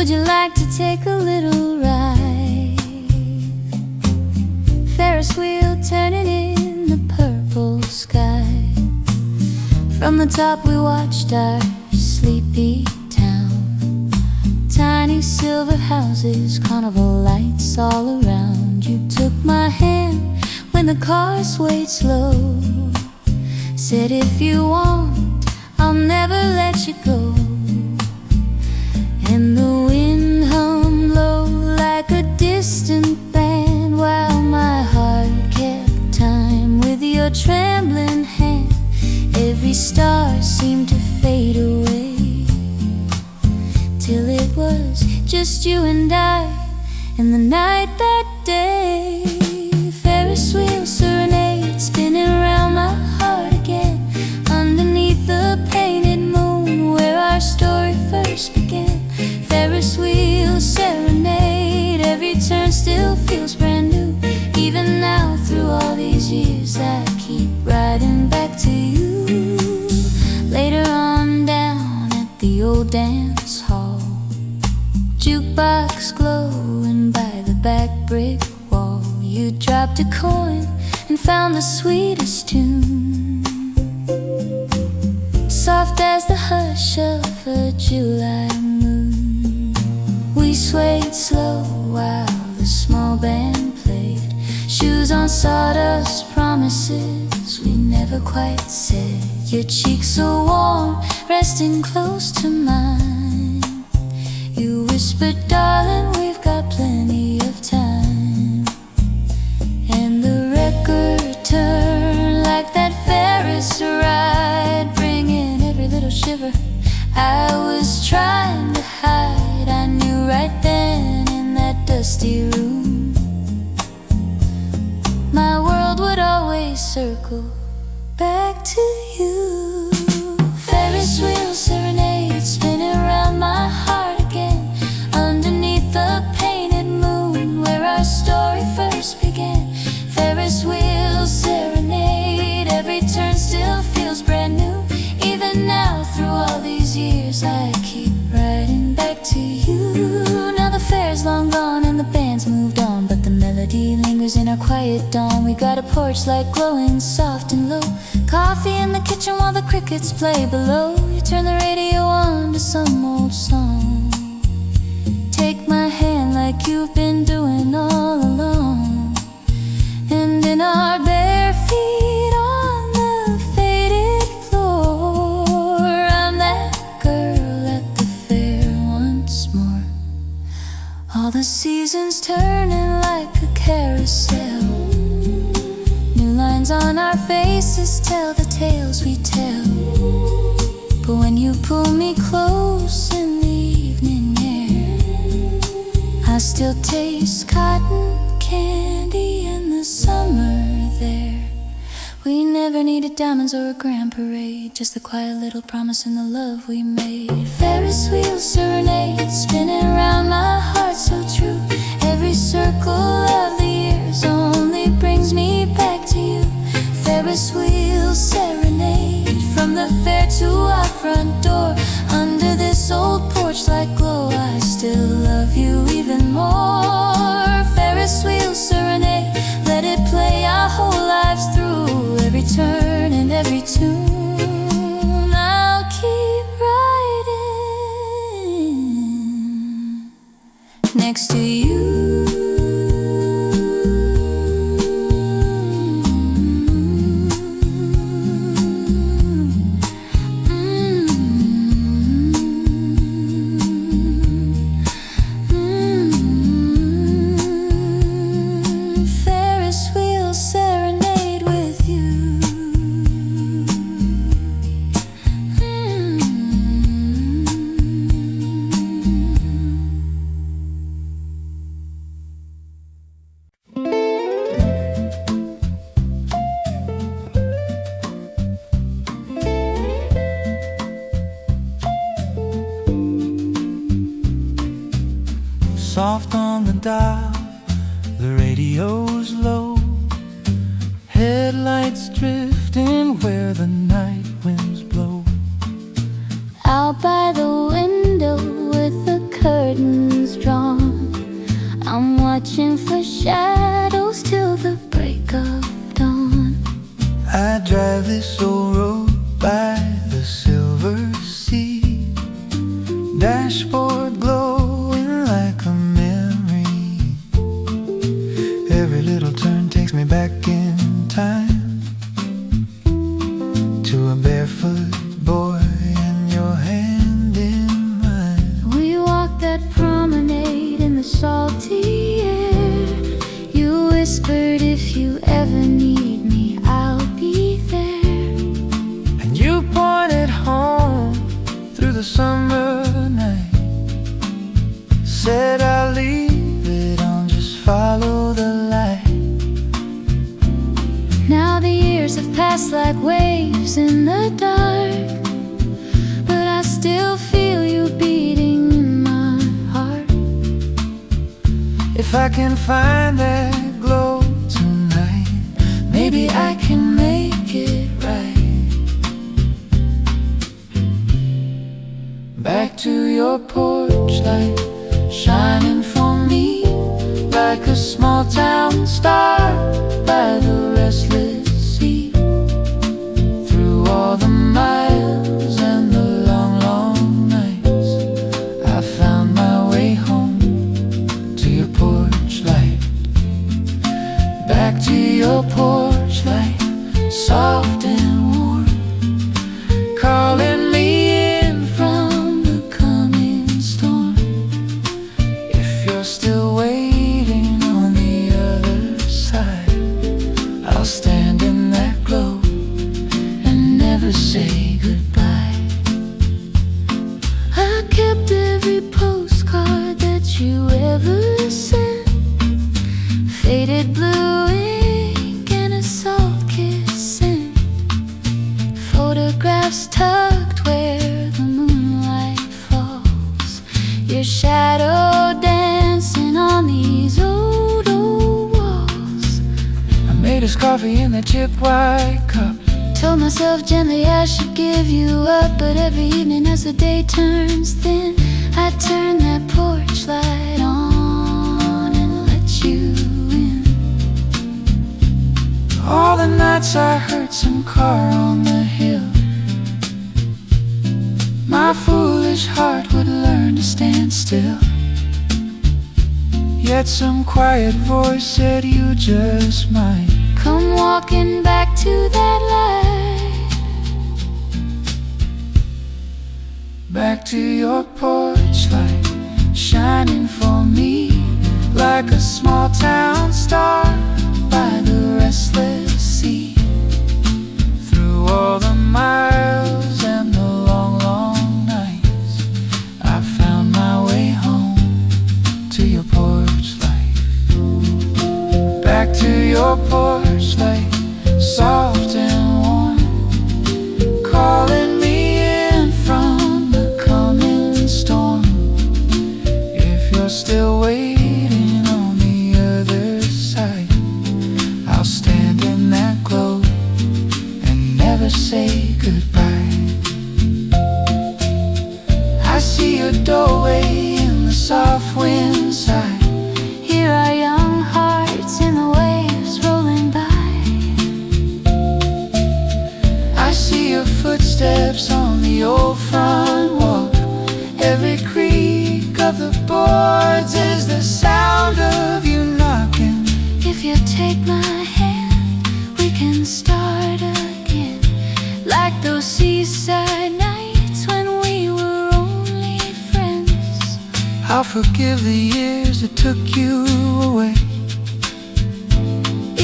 Would you like to take a little ride? Ferris wheel turning in the purple sky. From the top we watched our sleepy town. Tiny silver houses, carnival lights all around. You took my hand when the car swayed slow. Said if you want, I'll never let you go. And the wind hummed low like a distant band, while my heart kept time with your trembling hand. Every star seemed to fade away, till it was just you and I in the night that day. Ferris wheel serenade spinning around my heart again, underneath the painted moon where our story first began. Ferris wheel serenade, every turn still feels brand new. Even now through all these years I keep riding back to you. Later on down at the old dance hall, jukebox glowing by the back brick wall. You dropped a coin and found the sweetest tune, soft as the hush of a July moon. We swayed slow while the small band played, shoes on sawdust, promises we never quite said. Your cheeks so warm, resting close to mine. You whispered, darling, we've got plenty of time. And the record turned like that Ferris ride, bringing every little shiver I was trying to hide. I knew right then in that dusty room my world would always circle back to you. Ferris wheel serenade spinning around my heart again, underneath the painted moon where our story first began. Ferris wheel serenade, every turn still feels brand new. Even now through all these years I keep riding back to you. Now the fair's long gone and the band's moved on, but the melody lingers in our quiet dawn. We got a porch light glowing soft and low, coffee in the kitchen while the crickets play below. You turn the radio on to some old song. Take my hand like you've been doing all along, and in our bare feet on the faded floor, I'm that girl at the fair once more. All the seasons turning like a carousel, new lines on our faces tell the tales we tell. But when you pull me close in the evening air, I still taste cotton candy in the summer there. We never needed diamonds or a grand parade, just the quiet little promise and the love we made. Ferris wheel serenade spinning around my heart so true. Every circle of the years only brings me back to you. Ferris wheel serenade, from the fair to our front door, under this old porchlight glow, I still love you even more. Ferris wheel serenade, let it play our whole lives through, every turn and every tune. I'll keep riding next to you. Soft on the dial, the radio's low, headlights drifting where the night winds blow. Out by the window with the curtain dashboard glowing like a memory. Every little turn takes me back in time to a barefoot boy and your hand in mine. We walked that promenade in the salty air. You whispered, if you ever need me, I'll be there. And you pointed home through the summer night, said I'll leave it on, just follow the light. Now the years have passed like waves in the dark, but I still feel you beating in my heart. If I can find that glow tonight, maybe I can make it right. Back to your porch light, shining for me like a small town star by the restless sea. Through all the miles and the long, long nights, I found my way home to your porch light. Back to your porch light, soft and warm, calling me in from the coming storm. If you're still waiting on the other side, I'll stand in that glow and never say goodbye. I kept every postcard that you ever sent, faded blue ink and a salt kiss scent, photographs tucked where the moonlight falls, your shadow dancing on these old, old walls. I made us coffee in that chipped white cup. Told myself gently I should give you up, but every evening as the day turns thin, I turn that porch light on and let you in. All the nights I heard some car on the hill, my foolish heart would learn to stand still. Yet some quiet voice said you just might come walking back to that light. Back to your porch light, shining for me like a small town star by the restless sea. Through all the miles and the long, long nights, I found my way home to your porch light. Back to your porch light, soft and warm, calling me in from the coming storm. If you're still waiting on the other side, I'll stand in that glow and never say goodbye. I see your doorway in the soft wind sigh. Here are young hearts in the waves rolling by. I see your footsteps on the old front walk. Every creak of the boards is the sound of you knocking. If you take my hand, we can start again, like those seaside nights when we were only friends. I'll forgive the years it took you away.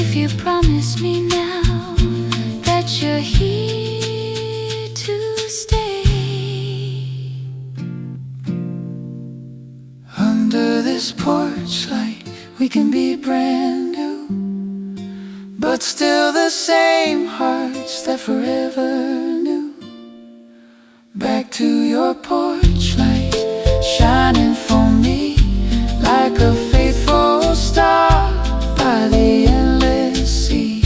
If you promise me now that you're here to stay. Under this porch light, we can be brand new, but still the same hearts that forever knew. Back to your porch light, shining for me like a faithful star by the endless sea.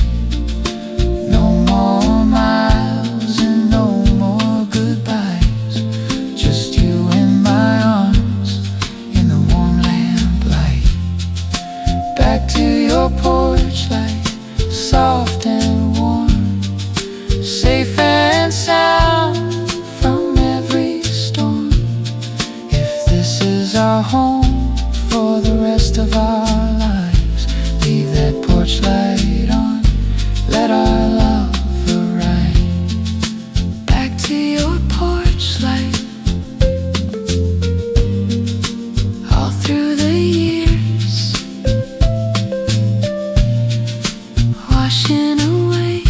No more miles and no more goodbyes, just you in my arms in the warm lamplight. Back to your porch light, soft and warm, safe and sound from every storm. our home for the rest of our lives. Leave that porch light on, let our love arrive. Back to your porch light. All through the years, washing away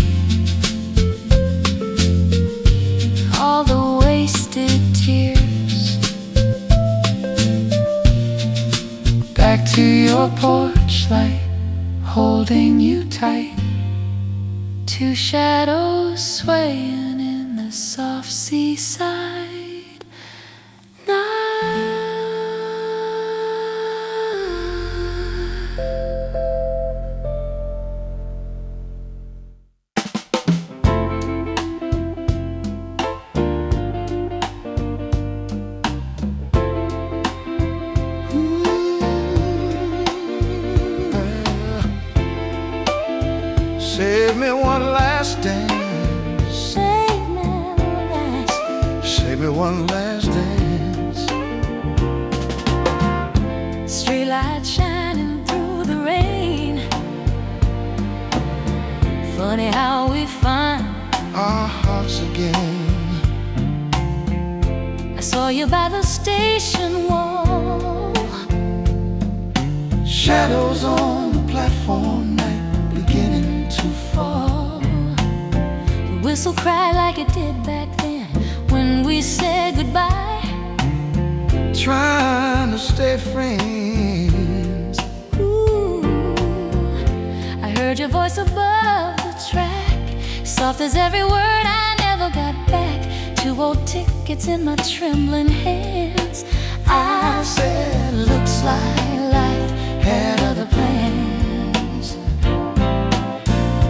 all the wasted tears. Back to your porch light, holding you tight. Two shadows swaying in the soft seaside night. Save me one last dance. Save me last. Save me one last dance. Streetlight shining through the rain. Funny how we find Our hearts again. I saw you by the station wall. Shadows on the platform, night beginning to fall. The whistle cried like it did back then when we said goodbye. Trying to stay friends. Ooh, I heard your voice above the track, soft as every word I never got back. 2 old tickets in my trembling hands. I said, looks like life had other plans.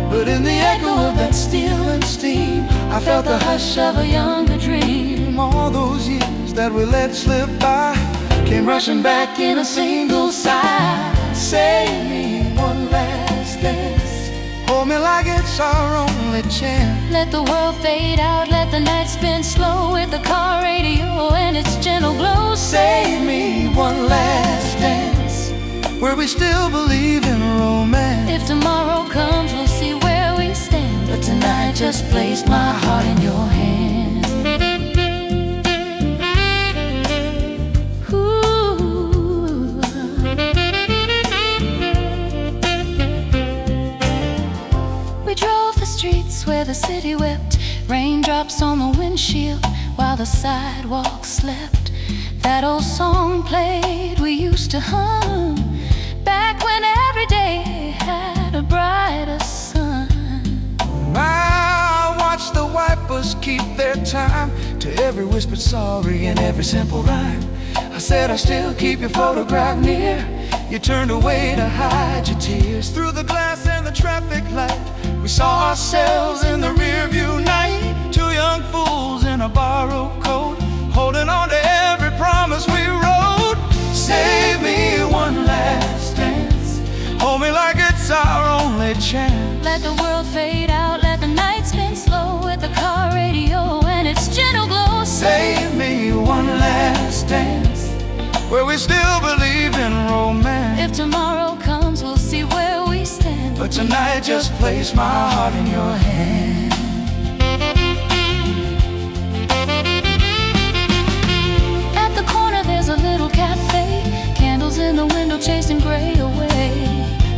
But in the echo of that steel and steam, I felt the hush of a younger dream. all those years that we let slip by came rushing back in a single sigh. Save me one last dance. Hold me like it's our only chance. Let the world fade out, let the night spin slow with the car radio and its gentle glow. Save me one last dance, where we still believe in romance. If tomorrow comes, we'll see where we stand. But tonight just placed my heart in your hand. Ooh. We drove the streets where the city wept, raindrops on the windshield while the sidewalk slept. That old song played we used to hum, back when every day had a brighter sun. I watch the wipers keep their time to every whispered sorry and every simple rhyme. I said I still keep your photograph near. You turned away to hide your tears. Through the glass and the traffic light, we saw ourselves in the rearview night. 2 young fools in a borrowed coat, holding on to every promise we wrote. Save me one last dance. Hold me like it's our only chance. Let the world fade out, let the night spin slow with the car radio and its gentle glow. Save me one last dance, where we still believe in romance. If tomorrow comes, we'll see where we stand. But tonight just place my heart in your hand. At the corner there's a little cafe, candles in the window chasing gray away.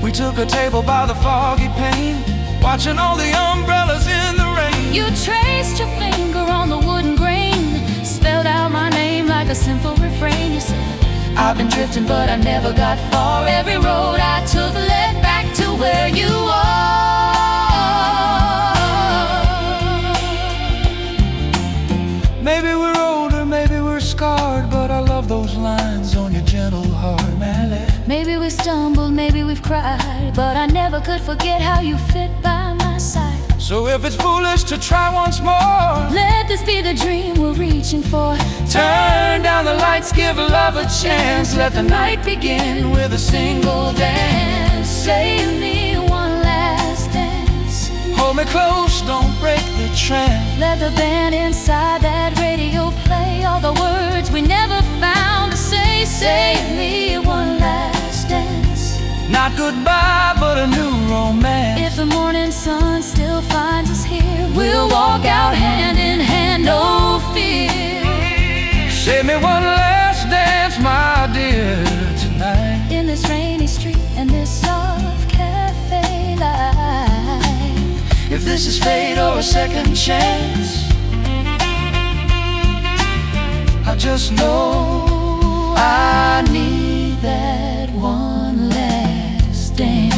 We took a table by the foggy pane, watching all the umbrellas in the rain. You traced your finger on the wooden grain, spelled out my name like a simple refrain. You said, I've been drifting but I never got far. Every road I took led back to where you are. Maybe we're older, maybe we're scarred, but I love those lines on your gentle heart, Mally. Maybe we stumbled, maybe we've cried, but I never could forget how you fit by my side. So if it's foolish to try once more, let this be the dream we're reaching for. turn down the lights, give love a chance. Let the night begin with a single dance. Save me one last dance. Hold me close, don't break the trance. Let the band inside that radio play all the words we never found to say. Not goodbye, but a new romance. If the morning sun still finds us here, we'll walk out hand in hand, no fear. Save me one last dance, my dear, tonight. In this rainy street and this soft cafe light. If this is fate or a second chance, I just know I need that one last dance.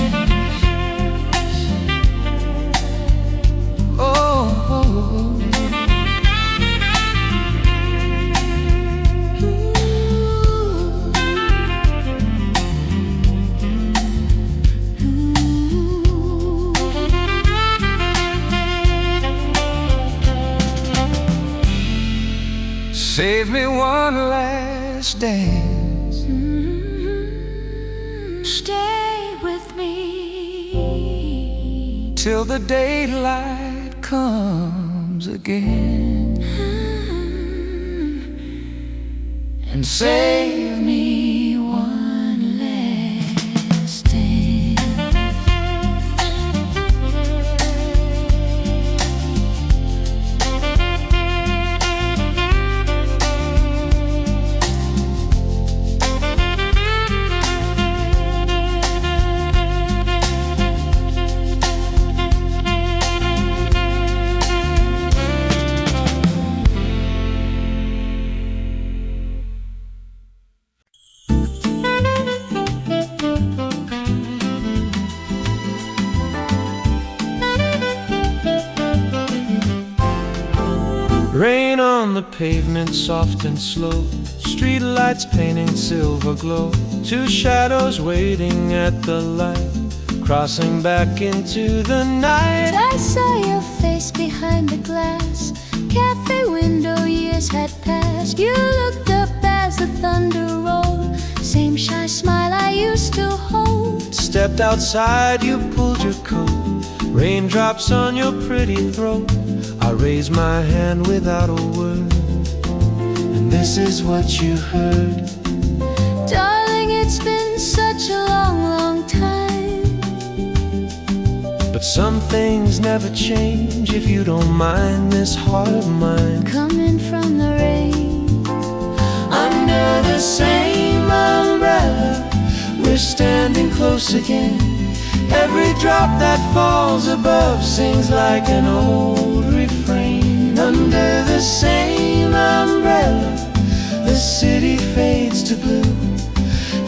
Save me one last dance. Stay with me till the daylight comes again. And save me one last dance. Rain on the pavement, soft and slow. Street lights painting silver glow. Two shadows waiting at the light, crossing back into the night. I saw your face behind the glass. Cafe window, years had passed. You looked up as the thunder rolled. Same shy smile I used to hold. Stepped outside, you pulled your coat. Raindrops on your pretty throat. I raised my hand without a word, and this is what you heard. Darling, it's been such a long, long time. But some things never change. If you don't mind this heart of mine, Coming from the rain, under the same umbrella, we're standing close again. Every drop that falls above sings like an old refrain. Under the same umbrella, the city fades to blue,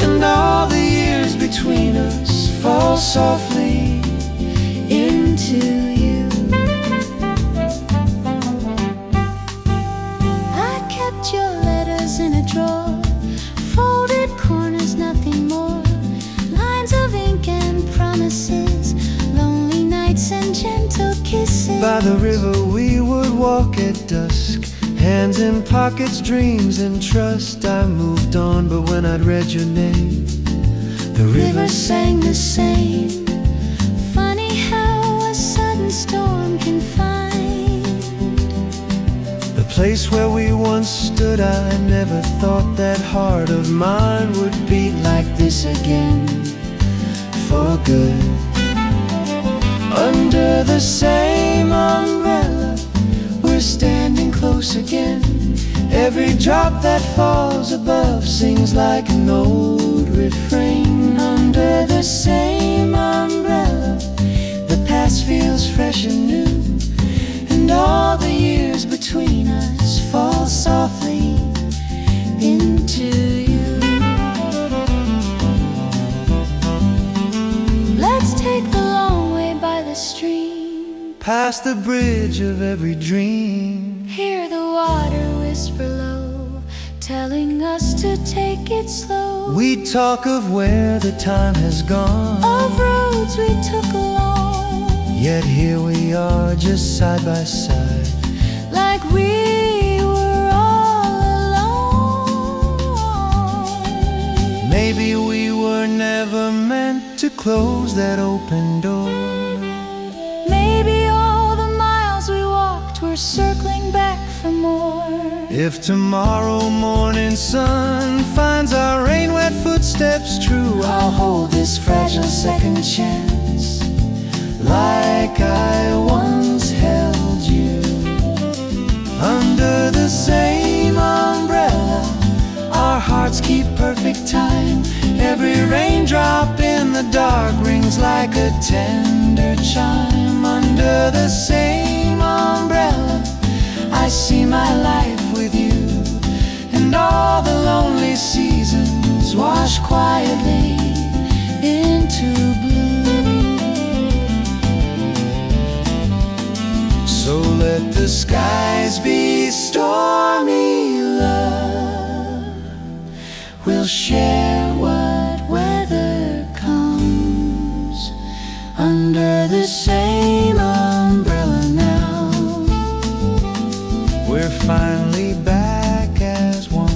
and all the years between us fall softly into you. I kept your letters in a drawer, folded corners, nothing more. Lines of ink and promises, lonely nights and gentle kisses. By the river we would walk at dusk, hands in pockets, dreams and trust. I moved on, but when I'd read your name, the river sang the same. Funny how a sudden storm can find the place where we once stood. I never thought that heart of mine would beat like this again, for good. Under the same umbrella, we're standing close again. Every drop that falls above sings like an old refrain. Under the same umbrella, the past feels fresh and new, and all the years between us fall softly into you. Let's take the long way by the stream, past the bridge of every dream. hear the water whisper low, telling us to take it slow. We talk of where the time has gone, Of roads we took along, yet here we are just side by side, like we were all alone. maybe we were never meant to close that open door. Maybe all the miles we walked were circling back for more. If tomorrow morning sun finds our rain-wet footsteps true, I'll hold this fragile second chance like I once held you. Under the same umbrella, our hearts keep perfect time. Every raindrop in the dark rings like a tender chime. Under the same umbrella, I see my life with you, and all the lonely seasons wash quietly into blue. So let the skies be stormy, love. We'll share what weather comes under the same umbrella now. We're finally back as one.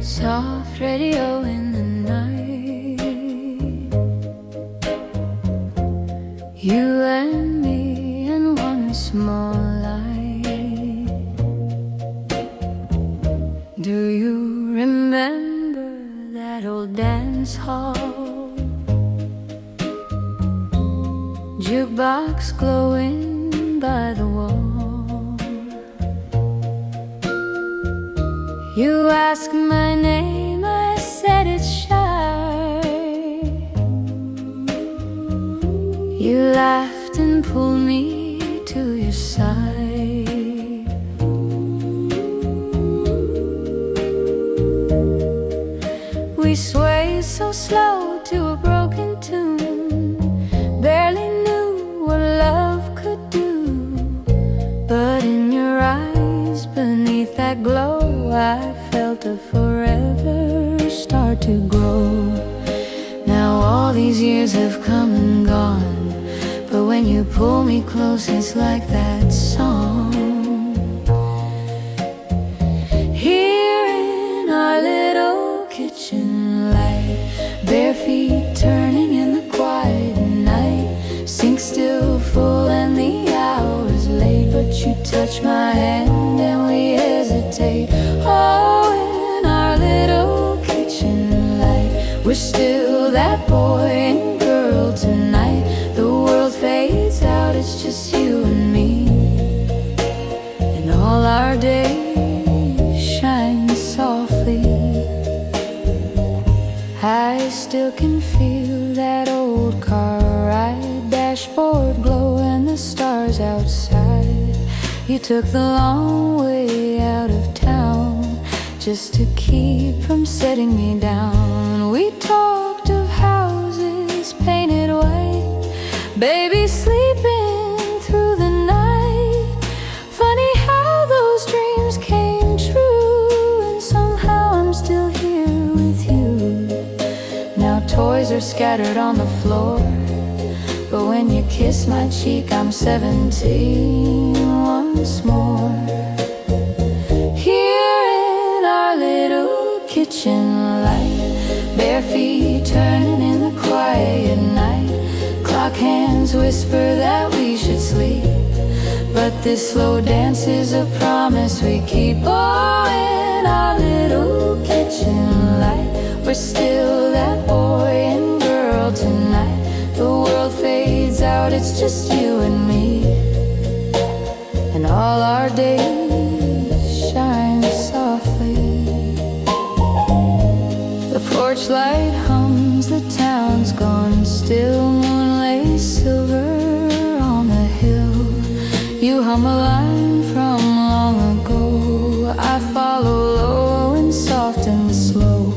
Soft radio in the night, you and me and one small light. Do you remember that old dance hall? Jukebox glowing by the wall. You asked my name, I said it's shy. You laughed and pulled me to your side. We swayed so slow to a broken tune, barely knew what love could do. But in your eyes, beneath that glow, I felt a forever start to grow. Now all these years have come and gone, but when you pull me close, it's like that song. Here in our little kitchen light, bare feet turning in the quiet night, sink still full and the hour's late, but you touch my hand and we hesitate. Oh, in our little kitchen light, we're still that boy and girl tonight. The world fades out, it's just you and me, and all our days shine softly. I still can feel that old car ride, dashboard glow and the stars outside. You took the long way out of town just to keep from setting me down. We talked of houses painted white, baby sleeping through the night. Funny how those dreams came true, and somehow I'm still here with you. Now toys are scattered on the floor, but when you kiss my cheek, I'm 17 once more. Here in our little kitchen light, bare feet turning in the quiet night. Clock hands whisper that we should sleep, but this slow dance is a promise we keep. Oh, in our little kitchen light, we're still that boy and girl tonight. The world fades out, it's just you and me, and all our days shine softly. The porchlight hums, the town's gone still. Moonlight silver on the hill. You hum a line from long ago. I follow low and soft and slow.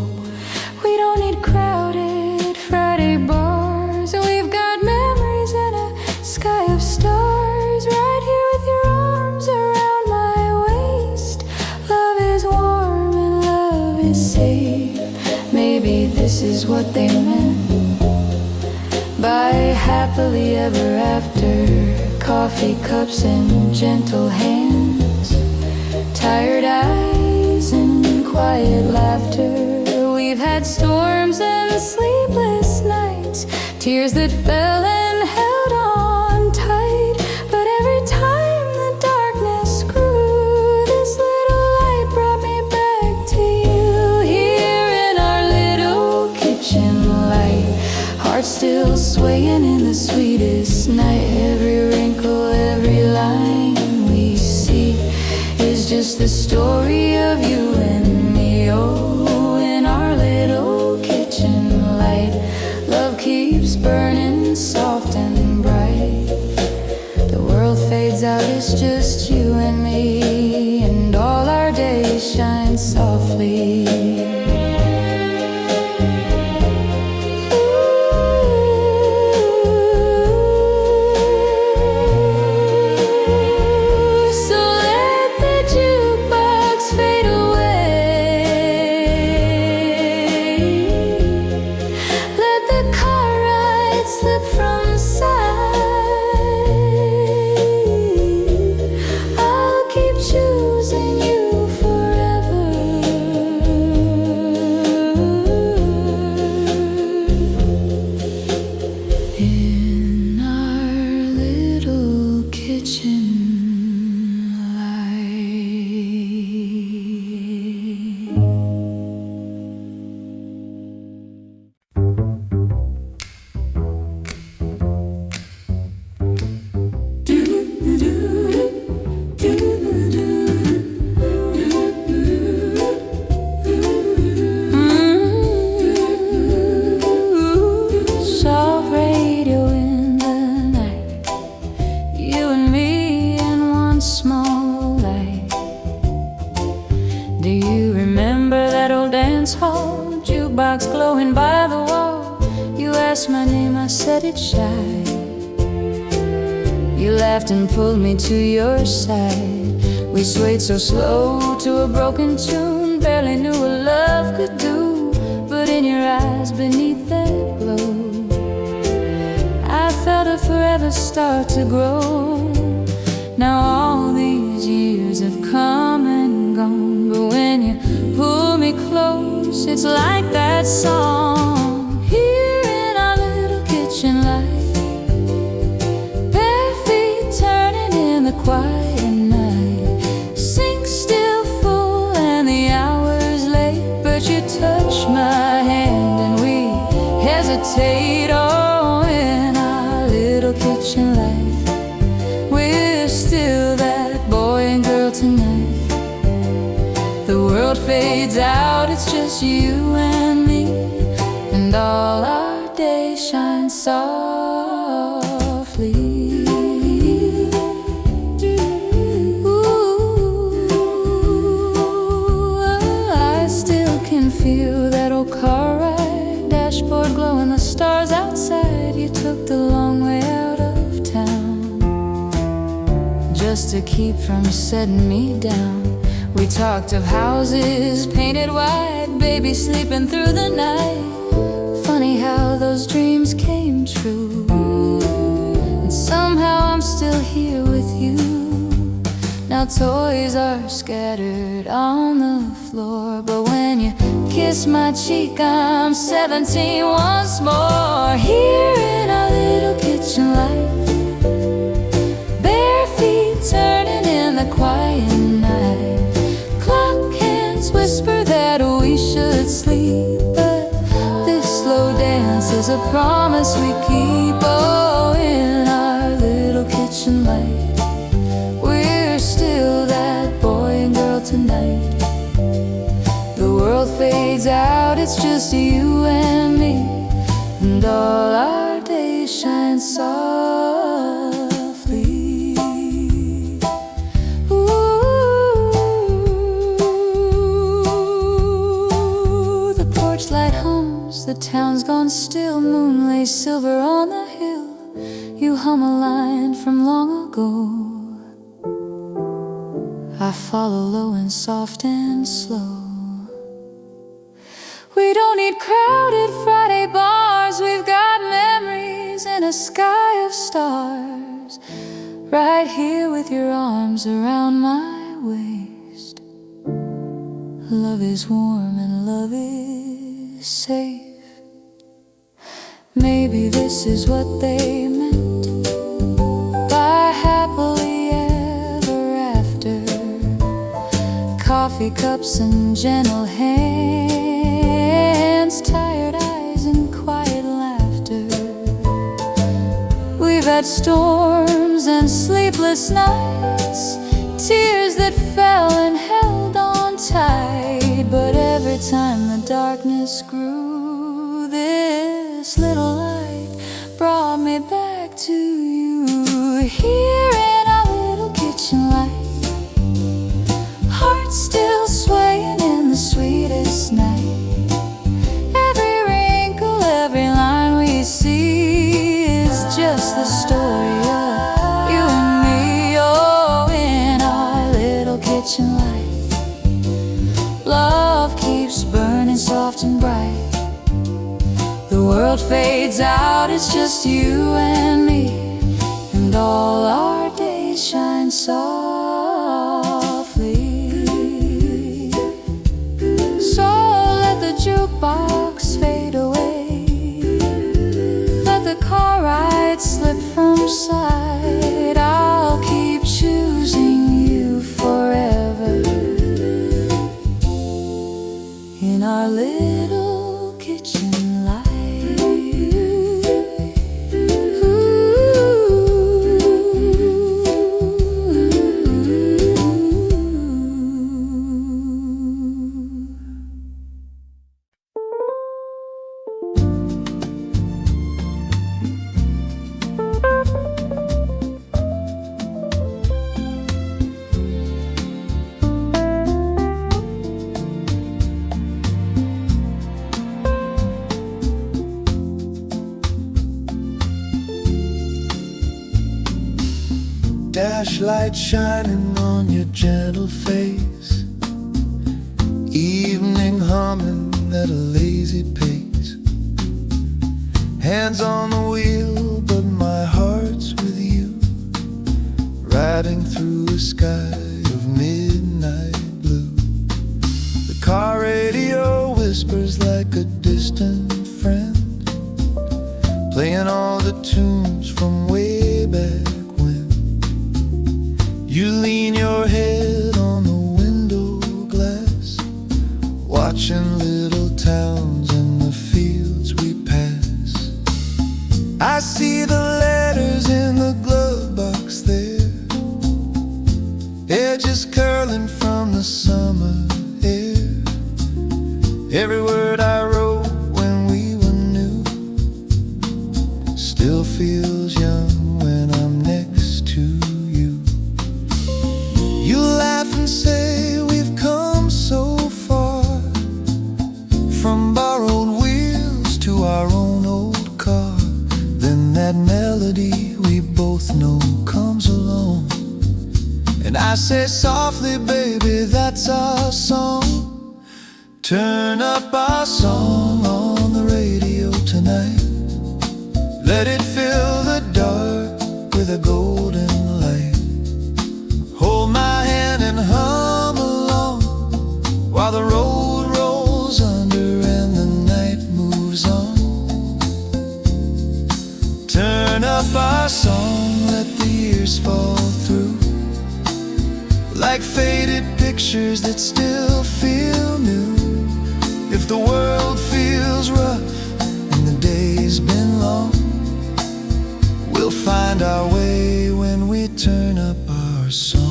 We don't need crowded Friday bars. We've got memories and a sky of stars. Right here with your arms around my waist. Love is warm and love is safe. Maybe this is what they meant happily ever after. Coffee cups and gentle hands, tired eyes and quiet laughter. We've had storms and sleepless nights, tears that fell and held on tight. But every time the darkness grew, this little light brought me back to you. Here in our little kitchen light, hearts still swaying in the sweetest night. Every wrinkle, every line we see is just the story of you and me. Oh, in our little kitchen light, love keeps burning soft and bright. The world fades out, it's just you and me, and all our days shine softly. Jukebox glowing by the wall. You asked my name, I said it shy. You laughed and pulled me to your side. We swayed so slow to a broken tune, barely knew what love could do. But in your eyes beneath that glow, I felt a forever start to grow. Now all these years have come and gone, but when you pull me close, it's like that song. Here in our little kitchen light, bare feet turning in the quiet night. Sink still full and the hour's late, but you touch my hand and we hesitate. Oh, in our little kitchen light, we're still that boy and girl tonight. The world fades out, it's just you and me, and all our days shine softly. Ooh, I still can feel that old car ride, dashboard glowing, the stars outside. You took the long way out of town just to keep from setting me down. We talked of houses painted white, baby sleeping through the night. Funny how those dreams came true, and somehow I'm still here with you. Now toys are scattered on the floor, but when you kiss my cheek, I'm 17 once more. Here in our little kitchen light, bare feet turning in the quiet night. Whisper that we should sleep, but this slow dance is a promise we keep. Oh, in our little kitchen light, we're still that boy and girl tonight. The world fades out, it's just you and me, and all our days shine softly. Porchlight hums, the town's gone still, moon lays silver on the hill. You hum a line from long ago, I follow low and soft and slow. We don't need crowded Friday bars, we've got memories in a sky right here with your arms around my waist. Love is warm and love is safe. Maybe this is what they meant by happily ever after. Coffee cups and gentle hands, tired eyes and quiet laughter. We've had storms and sleepless nights, tears that fell and held on tight. But every time the darkness grew, this little light brought me back to you. Here in our little kitchen light, hearts still swaying in the sweetest night. Every wrinkle, every line we see is just the story of you and me. Oh, in our little kitchen light, love keeps burning soft and bright. The world fades out, it's just you and me, and all our days shine softly. So let the jukebox fade away, let the car ride slip from sight. I'll keep choosing you forever in our little kitchen light. Dash light shining on your gentle face, evening humming at a lazy pace. Hands on the wheel, but my heart's with you, riding through a sky of midnight blue. The car radio whispers like a distant friend, playing all the tunes from way back. You lean your head on the window glass, watching little towns and the fields we pass. I see the letters in the glove box there, edges curling from the summer air. Every word I wrote when we were new still feels young when I'm next to you. You laugh and say we've come so far, from borrowed wheels to our own old car. Then that melody we both know comes along, and I say softly, baby, that's our song. Turn up our song on the radio tonight, let it fill the dark with a golden light. Hold my hand and hum along while the road rolls under and the night moves on. Turn up our song, let the years fall through like faded pictures that still feel new. If the world feels rough and the day's been long, we'll find our way when we turn up our song.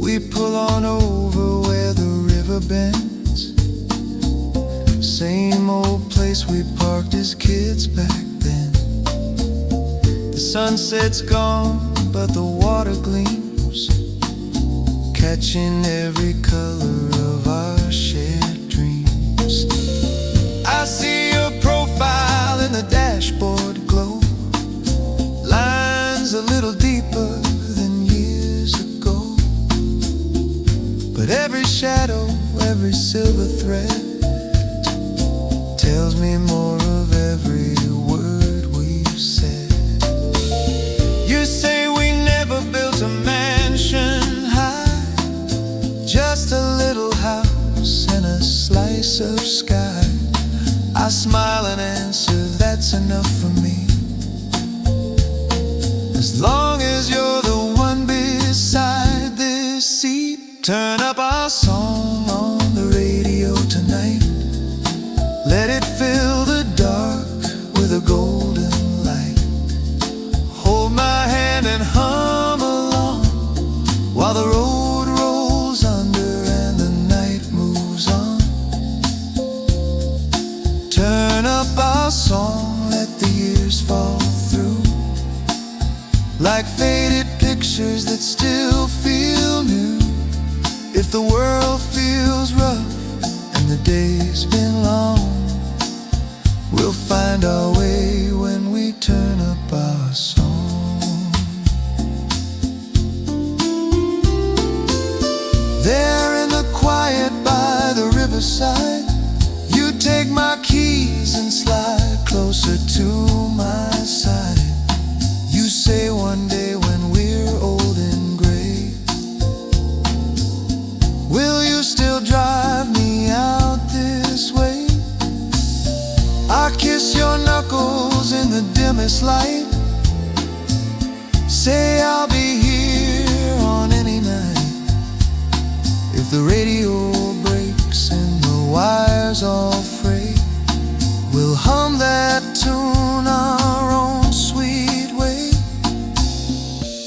We pull on over where the river bends, same old place we parked as kids back then. The sunset's gone, but the water gleams, catching every color of our shared dreams. I see your profile in the dashboard glow, lines a little deeper than an answer, that's enough for me. As long as you're the one beside this seat. Turn up our song on the radio tonight. Let it fill the dark with a golden light. Hold my hand and hum along while the road rolls under and the night moves on. Turn up our song, let the years fall through like faded pictures that still feel new. If the world feels rough and the day's been long, we'll find our way when we turn up our song. There in the quiet by the riverside, you take my keys and slide closer to my side. You say one day when we're old and gray, will you still drive me out this way? I kiss your knuckles in the dimmest light. Say I'll be here on any night. If the radio breaks and the wires all fray, we'll hum that tune our own sweet way.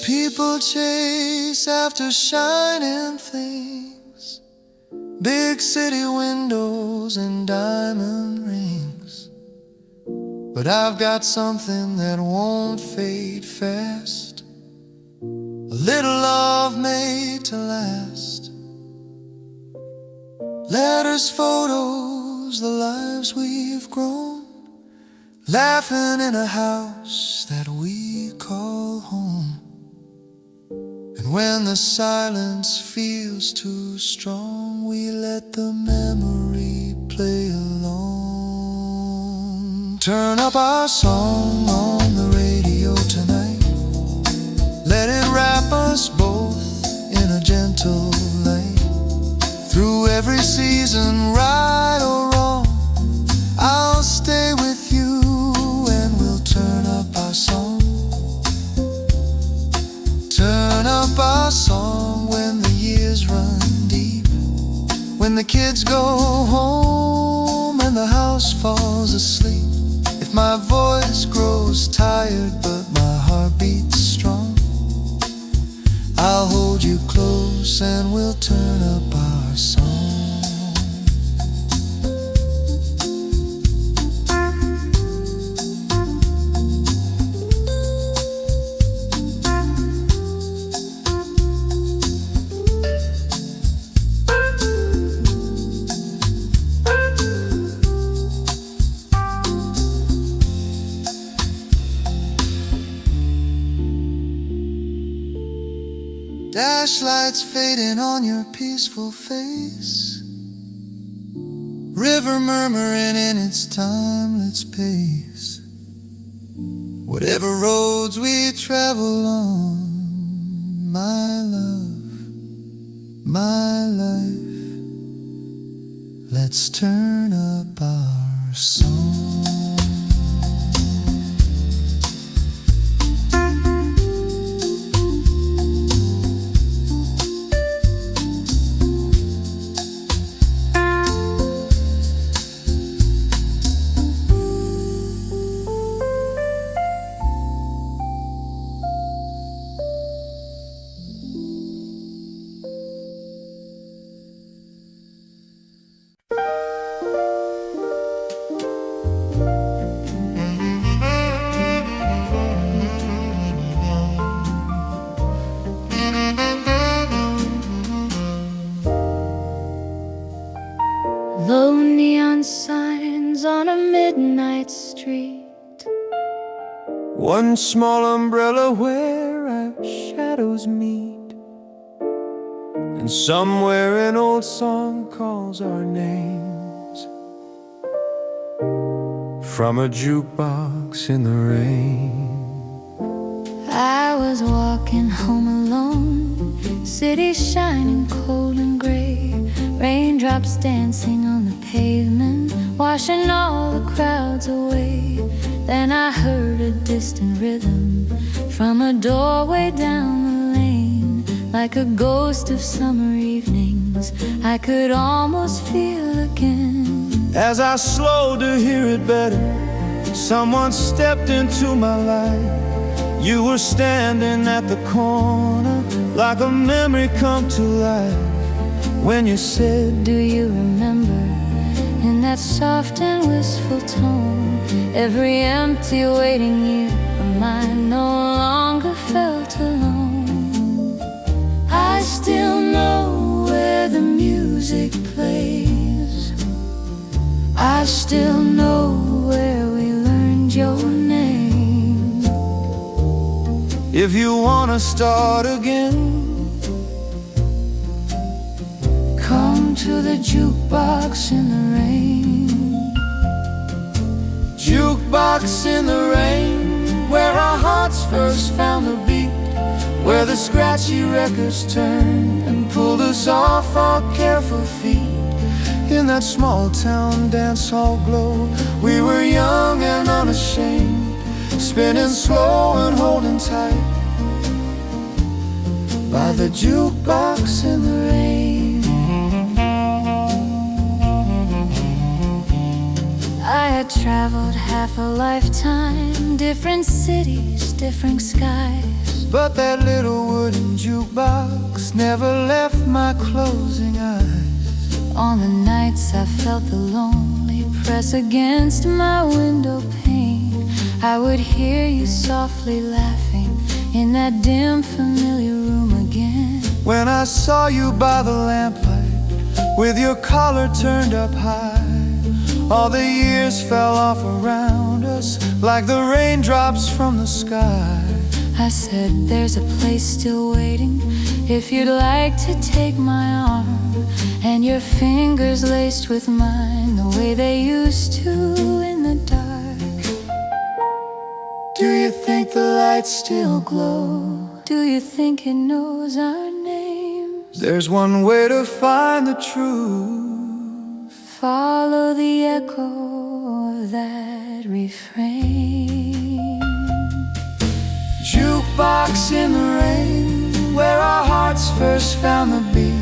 People chase after shining things, big city windows and diamond rings. But I've got something that won't fade fast, a little love made to last. Letters, photos, the lives we've grown, laughing in a house that we call home. And when the silence feels too strong, we let the memory play along. Turn up our song on the radio tonight. Let it wrap us both in a gentle light. Through every season, right or wrong, I'll stay with you and we'll turn up our song. Turn up our song when the years run deep, when the kids go home and the house falls asleep. If my voice grows tired but my heart beats strong, I'll hold you close and we'll turn up our song. Dash lights fading on your peaceful face, river murmuring in its timeless pace. Whatever roads we travel on, my love, my life, let's turn up our song. Low neon signs on a midnight street, one small umbrella where our shadows meet, and somewhere an old song calls our names from a jukebox in the rain. I was walking home alone, city shining cold and gray, raindrops dancing on the pavement, washing all the crowds away. Then I heard a distant rhythm from a doorway down the lane. Like a ghost of summer evenings, I could almost feel again. As I slowed to hear it better, someone stepped into my life. You were standing at the corner, like a memory come to life. When you said, do you remember? In that soft and wistful tone, every empty waiting year of mine no longer felt alone. I still know where the music plays. I still know where we learned your name. if you wanna start again, come to the jukebox in the rain. jukebox in the rain, where our hearts first found the beat, where the scratchy records turned and pulled us off our careful feet. In that small town dance hall glow, we were young and unashamed, spinning slow and holding tight by the jukebox in the rain. I had traveled half a lifetime, different cities, different skies, but that little wooden jukebox never left my closing eyes. on the nights I felt the lonely press against my window pane, I would hear you softly laughing in that dim familiar room again. When I saw you by the lamplight, with your collar turned up high, all the years fell off around us like the raindrops from the sky. I said, there's a place still waiting, if you'd like to take my arm, and your fingers laced with mine the way they used to in the dark. Do you think the lights still glow? Do you think it knows our names? There's one way to find the truth. Follow the echo of that refrain. Jukebox in the rain, where our hearts first found the beat,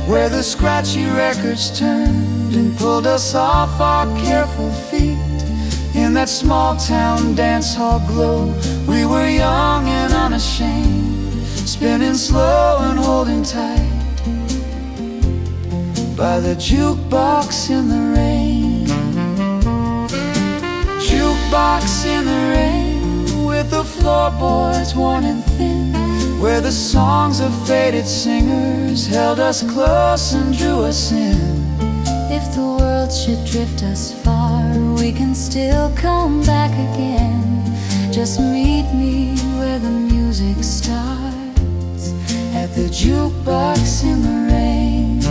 where the scratchy records turned and pulled us off our careful feet. In that small town dance hall glow, we were young and unashamed, spinning slow and holding tight by the jukebox in the rain. Jukebox in the rain, with the floorboards worn and thin, where the songs of faded singers held us close and drew us in. If the world should drift us far, we can still come back again. Just meet me where the music starts, at the jukebox in the rain.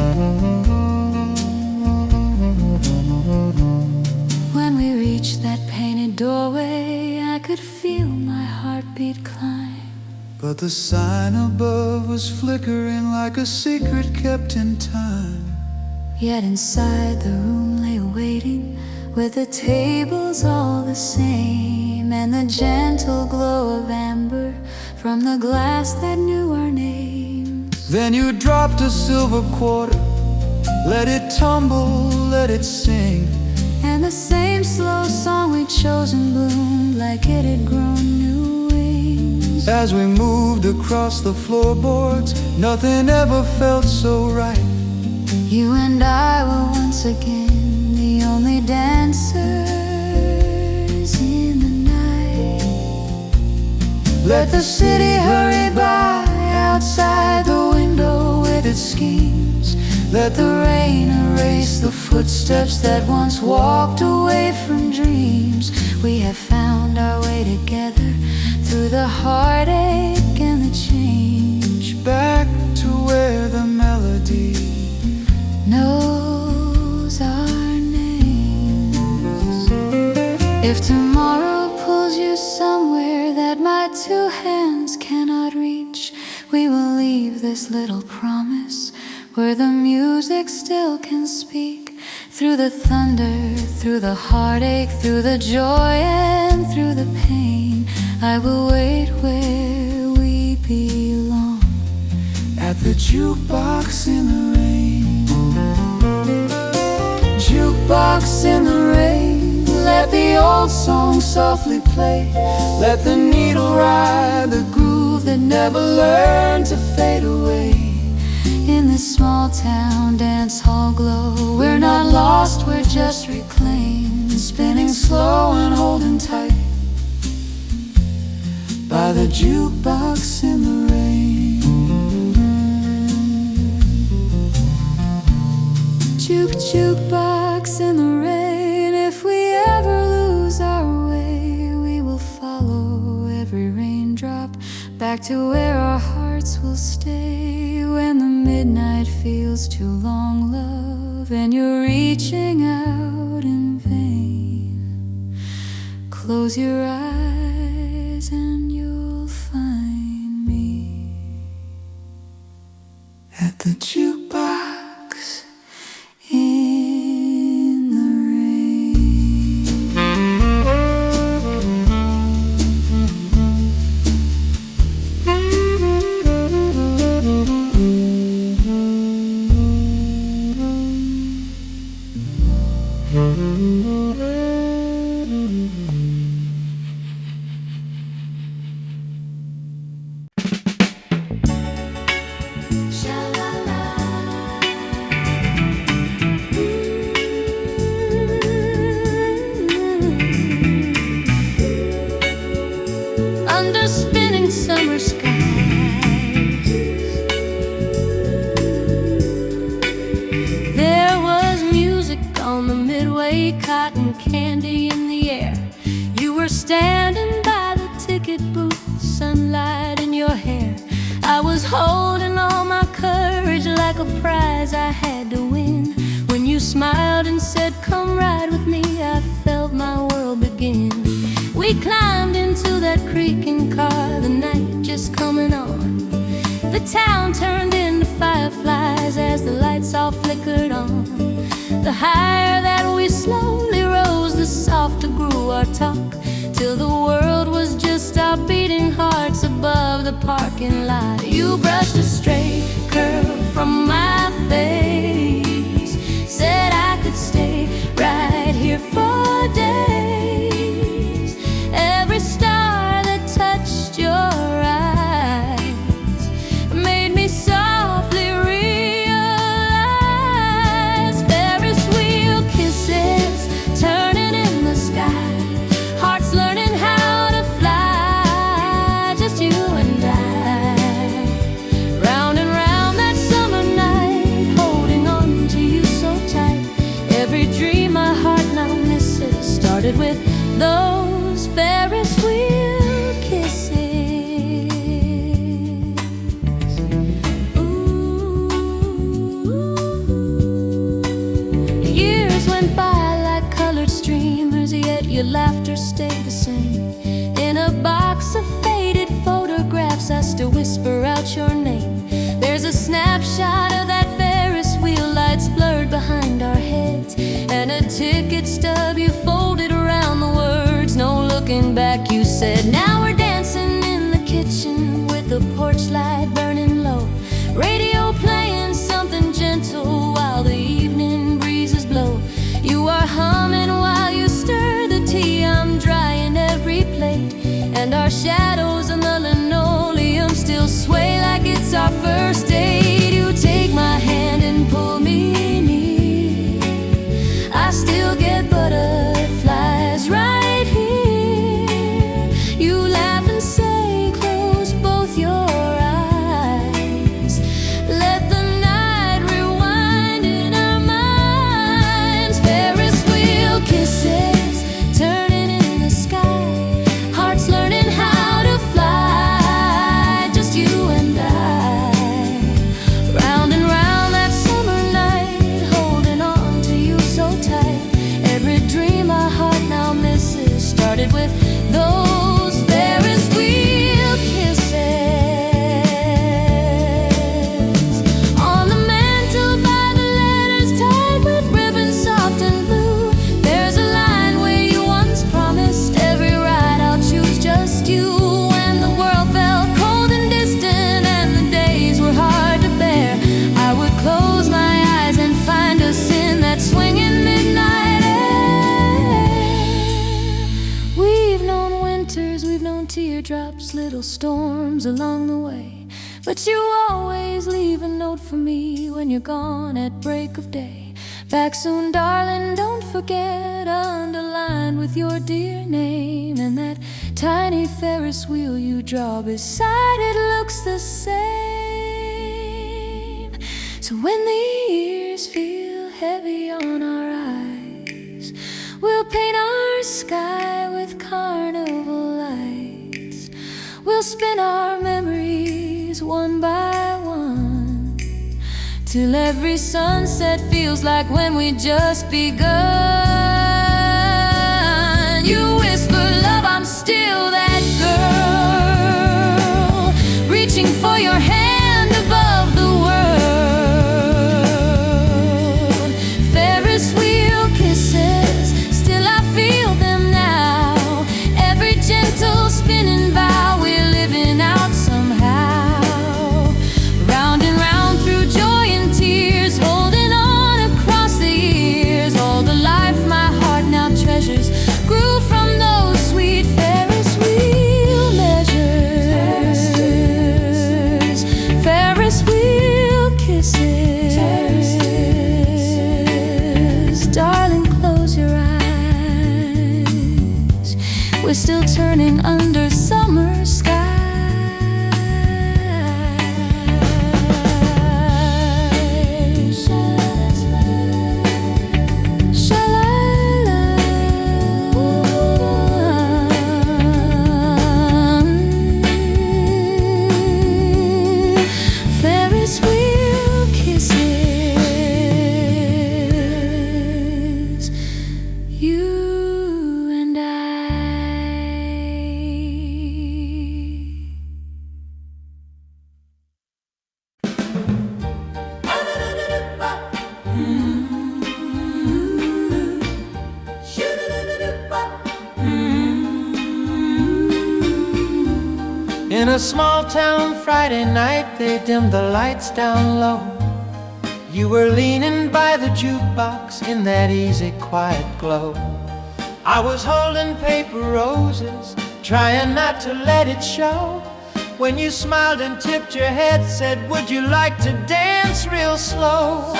When we reached that painted doorway, I could feel my heartbeat climb, but the sign above was flickering like a secret kept in time. yet inside the room lay waiting, with the tables all the same, and the gentle glow of amber from the glass that knew our names. Then you dropped a silver quarter, let it tumble, let it sing, and the same slow song we'd chosen bloomed like it had grown new wings. as we moved across the floorboards, nothing ever felt so right. You and I were once again the only dancers in the night. Let the city hurry by outside the window with its schemes. Let the rain erase the footsteps that once walked away from dreams. We have found our way together through the heartache and the change, back to where the melody knows our names. If tomorrow pulls you somewhere that my two hands cannot reach, we will leave this little promise where the music still can speak Through the thunder, through the heartache, through the joy and through the pain, I will wait where we belong. At the jukebox in the rain. Jukebox in the rain, let the old song softly play. Let the needle ride the groove that never learned to fade away. In this small town dance hall glow, we're not lost, we're just reclaimed, Spinning slow and holding tight by the jukebox in the rain. Jukebox in the rain. If we ever lose our way, we will follow every raindrop back to where our hearts will stay. When the midnight feels too long, love, and you're reaching out in vain, close your eyes and you'll find me At the jukebox in the under spinning summer skies, there was music on the midway, cotton candy in the air. You were standing by the ticket booth, sunlight in your hair. I was holding all my courage like a prize I had to win. When you smiled and said, "Come ride with me," I felt my world begin. We climbed into that creaking car, the night just coming on. The town turned into fireflies as the lights all flickered on. The higher that we slowly rose, the softer grew our talk, till the world was just our beating hearts above the parking lot. You brushed a stray curl from my face, said I could stay right here for days. Every star that touched your eyes made me softly realize. Ferris wheel kisses turning in the sky, hearts learning how to fly, just you and I. Round and round that summer night, holding on to you so tight. Every dream my heart now misses started with those Ferris wheel kisses. Ooh. Years went by like colored streamers, yet your laughter stayed the same. In a box of faded photographs, I still whisper out your name. There's a snapshot of that Ferris wheel, lights blurred behind our heads, and a ticket stub you folded around the words, "No looking back," you said. Now we're dancing in the kitchen with the porch light burning low, radio playing something gentle while the evening breezes blow. You are humming while you stir the tea, I'm drying every plate, and our shadows on the linoleum still sway like it's our first date. You take my hand and pull me near, I still get butterflies right here. You laugh and say, "Close both your eyes, let the night rewind in our minds." Ferris wheel kisses turning in the sky, hearts learning how to fly. winters, we've known teardrops, little storms along the way. But you always leave a note for me when you're gone at break of day. Back soon, darling, don't forget, underlined with your dear name. And that tiny Ferris wheel you draw beside it looks the same. So when the years feel heavy on our eyes, we'll paint our sky with carnival lights. We'll spin our memories one by one, till every sunset feels like when we just begun. You whisper, love, I'm still that girl, reaching for your hand above the world. Ferris wheel kisses, still I feel them now. Every gentle spinning vow we're living out somehow. Round and round through joy and tears, holding on across the years. All the life my heart now treasures grew from those sweet Ferris wheel measures. Ferris wheel kisses. Darling, close your eyes, we're still turning under summer skies. Ferris wheel kisses, you and I. In a small town Friday night, they dimmed the lights down low. You were leaning by the jukebox in that easy, quiet glow. I was holding paper roses, trying not to let it show, when you smiled and tipped your head, said, would you like to dance real slow?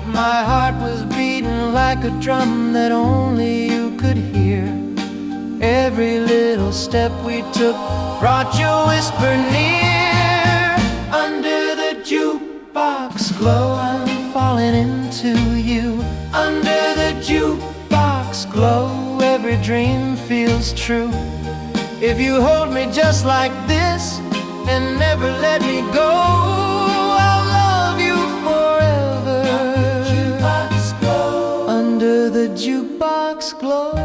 My heart was beating like a drum that only you could hear. Every little step we took brought your whisper near. Under the jukebox glow, I'm falling into you. Under the jukebox glow, every dream feels true. If you hold me just like this and never let me go, I'll love you forever. Under the jukebox glow.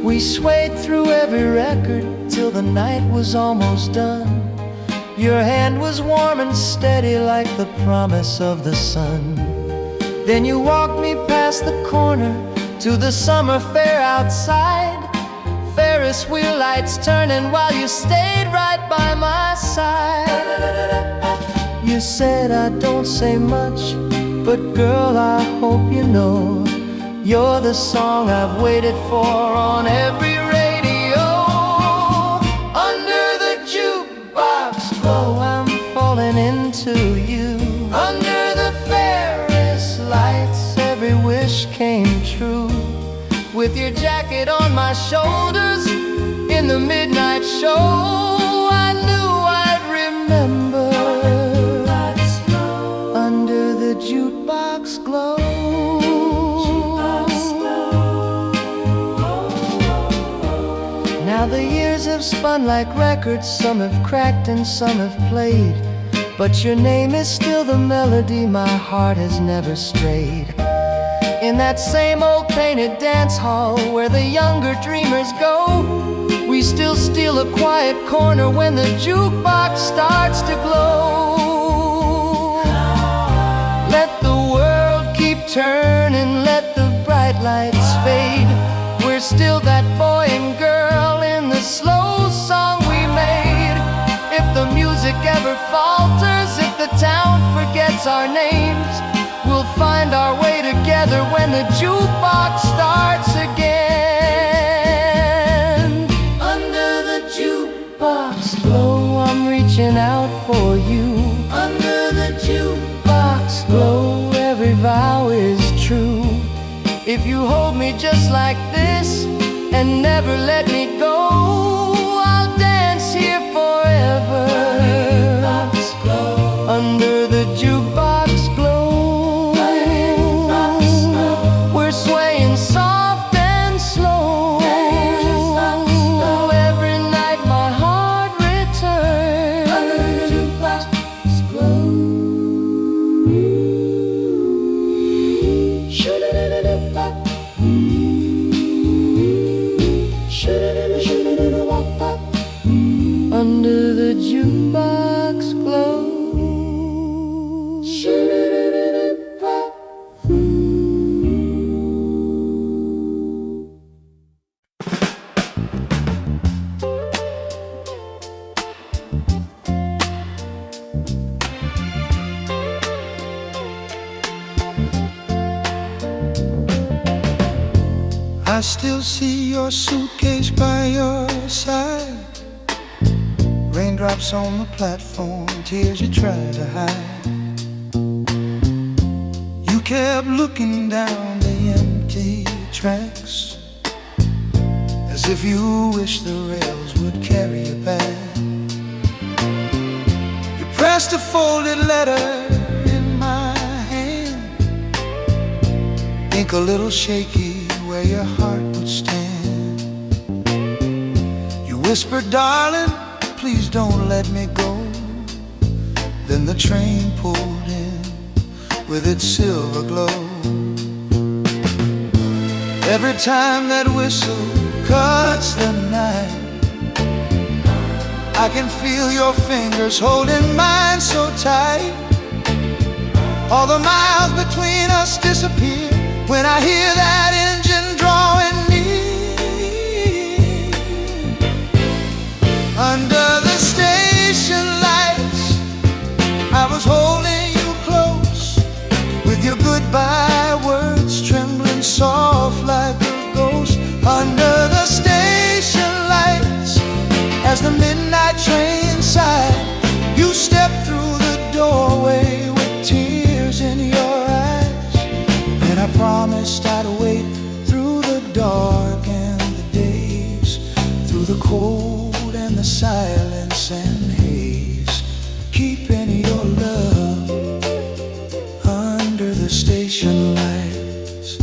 We swayed through every record till the night was almost done. Your hand was warm and steady like the promise of the sun. Then you walked me past the corner to the summer fair outside. Ferris wheel lights turning while you stayed right by my side. You said I don't say much, but girl, I hope you know you're the song I've waited for on every radio. Under the jukebox glow, I'm falling into you. Under the Ferris lights, every wish came true. With your jacket on my shoulders in the midnight show, I knew I'd remember. Under the jukebox glow. Now the years have spun like records, some have cracked and some have played, but your name is still the melody my heart has never strayed. In that same old painted dance hall where the younger dreamers go, we still steal a quiet corner when the jukebox starts to glow. Let the world keep turning, let the bright lights fade. We're still that boy and girl in the slow song we made. If the music ever falters, if the town forgets our names, we'll find our way together and the jukebox starts again. Under the jukebox Glow, I'm reaching out for you. Under the Box glow, every vow is true. If you hold me just like this and never let me go, I'll dance here forever. Under the jukebox glow, we're swaying soft and slow. Every night my heart returns. Under the jukebox glow. Under the jukebox glow. I still see your suitcase by your side. Raindrops on the platform, tears you tried to hide. You kept looking down the empty tracks, as if you wished the rails would carry you back. You pressed a folded letter in my hand, ink a little shaky where your heart would stand. You whispered, darling, please don't let me go. Then the train pulled in with its silver glow. Every time that whistle cuts the night, I can feel your fingers holding mine so tight. All the miles between us disappear when I hear that engine drawing near. Under the station lights, I was holding you close, with your goodbye words trembling soft like a ghost. Under the station lights, as the midnight train sighed, you stepped through the doorway with tears in your eyes. And I promised I'd wait through the dark and the days, through the cold and the silence and haze, keeping your love under the station lights.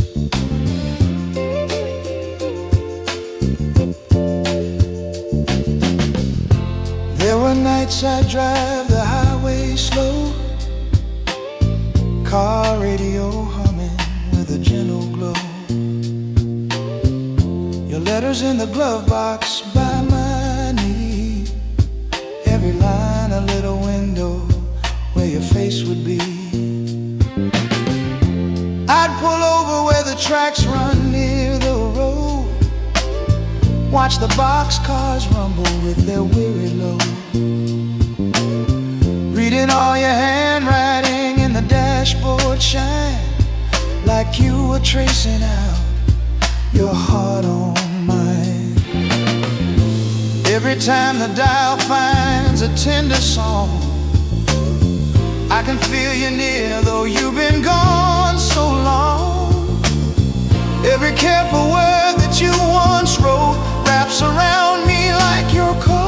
There were nights I'd drive the highway slow, car radio humming with a gentle glow. Your letters in the glove box by my knee, every line a little window where your face would be. I'd pull over where the tracks run near the road, watch the boxcars rumble with their weary load, reading all your handwriting in the dashboard shine, like you were tracing out your heart on mine. Every time the dial finds a tender song, I can feel you near, though you've been gone so long. Every careful word that you once wrote wraps around me like your coat.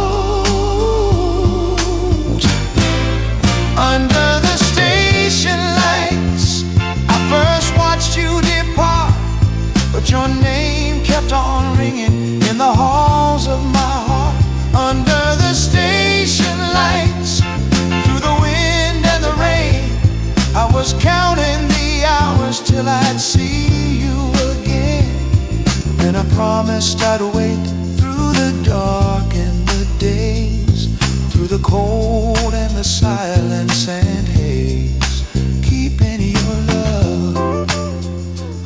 Under the station lights, I first watched you depart, but your name kept on ringing in the halls of my heart. Under the station lights, through the wind and the rain, I was counting the hours till I'd see you again. And I promised I'd wait through the dark and the days, through the cold and the silence and haze, keeping your love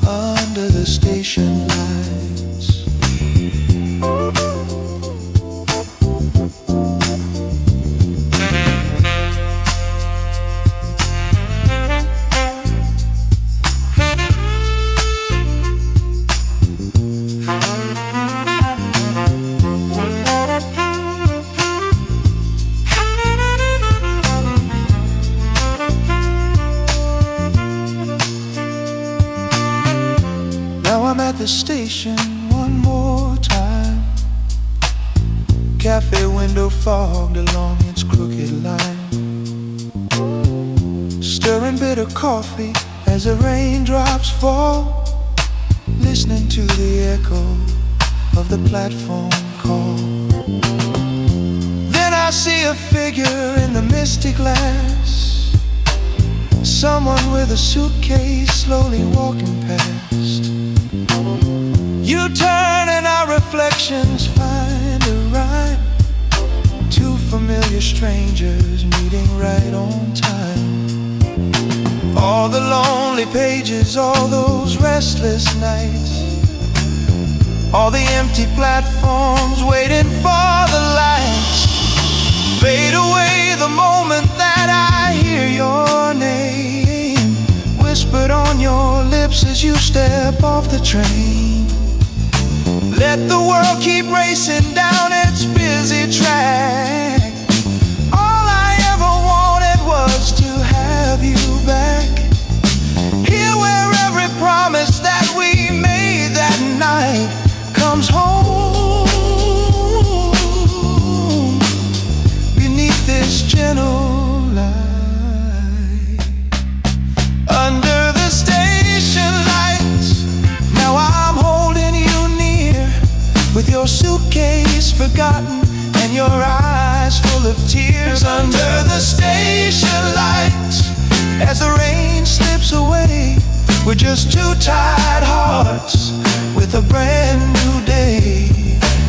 under the station lights. Now I'm at the station one more time. Cafe window fogged along its crooked line. Stirring bitter coffee as the raindrops fall, listening to the echo of the platform call. Then I see a figure in the misty glass, someone with a suitcase slowly walking past. You turn and our reflections find a rhyme. Two familiar strangers meeting right on time. All the lonely pages, all those restless nights, all the empty platforms waiting for the lights. Fade away the moment that I hear your name, whispered on your lips as you step off the train. Let the world keep racing down its busy track. All I ever wanted was to have you back, here where every promise that we made that night comes home. Beneath this gentle light, under the station lights, now I'm holding you near, with your suitcase forgotten and your eyes full of tears. Under the station lights, as the rain slips away, we're just two tired hearts with a brand new day.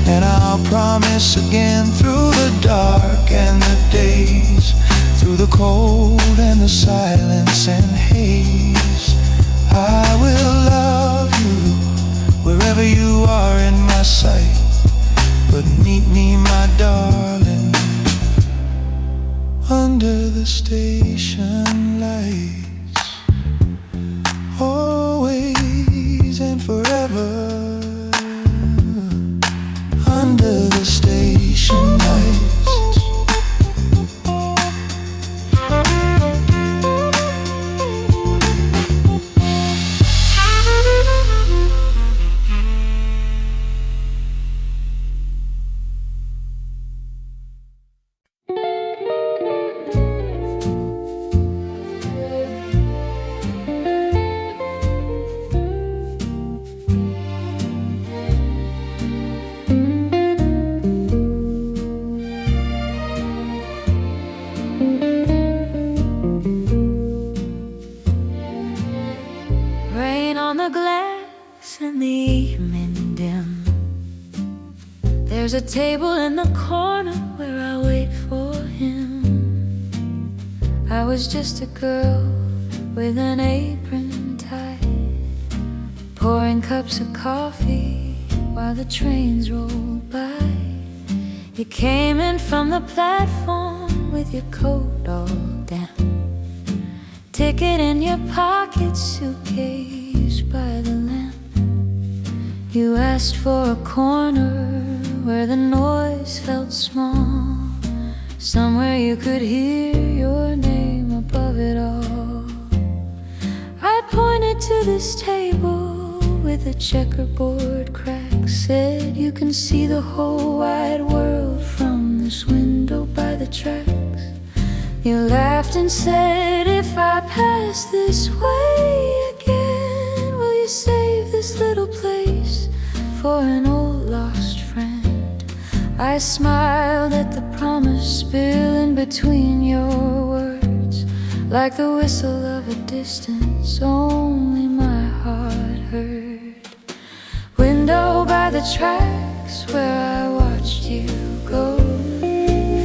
And I'll promise again, through the dark and the days, through the cold and the silence and haze, I will love you wherever you are in my sight. But meet me, my darling, under the station lights, always and forever, under the station lights. Rain on the glass and the evening dim. There's a table in the corner where I wait for him. I was just a girl with an apron tied, pouring cups of coffee while the trains rolled by. You came in from the platform with your coat all damp, ticket in your pocket, suitcase by the lamp. You asked for a corner where the noise felt small, somewhere you could hear your name above it all. I pointed to this table with a checkerboard crack, said you can see the whole wide world from this window by the tracks. You laughed and said, if I pass this way again, will you save this little place for an old lost friend? I smiled at the promise spilling between your words, like the whistle of a distance only my heart heard. Window by the tracks where I watched you go,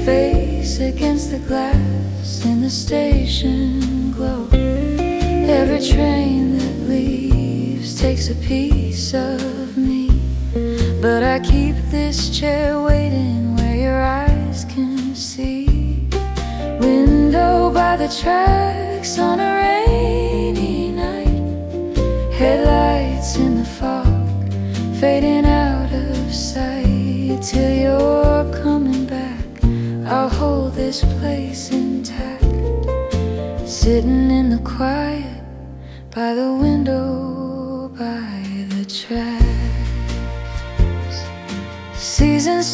face against the glass in the station glow. Every train that leaves takes a piece of me, but I keep this chair waiting where your eyes can see. Window by the tracks on a rainy night, headlights in the fog, fading out of sight. Till you're coming back, I'll hold this place intact, sitting in the quiet by the window, by the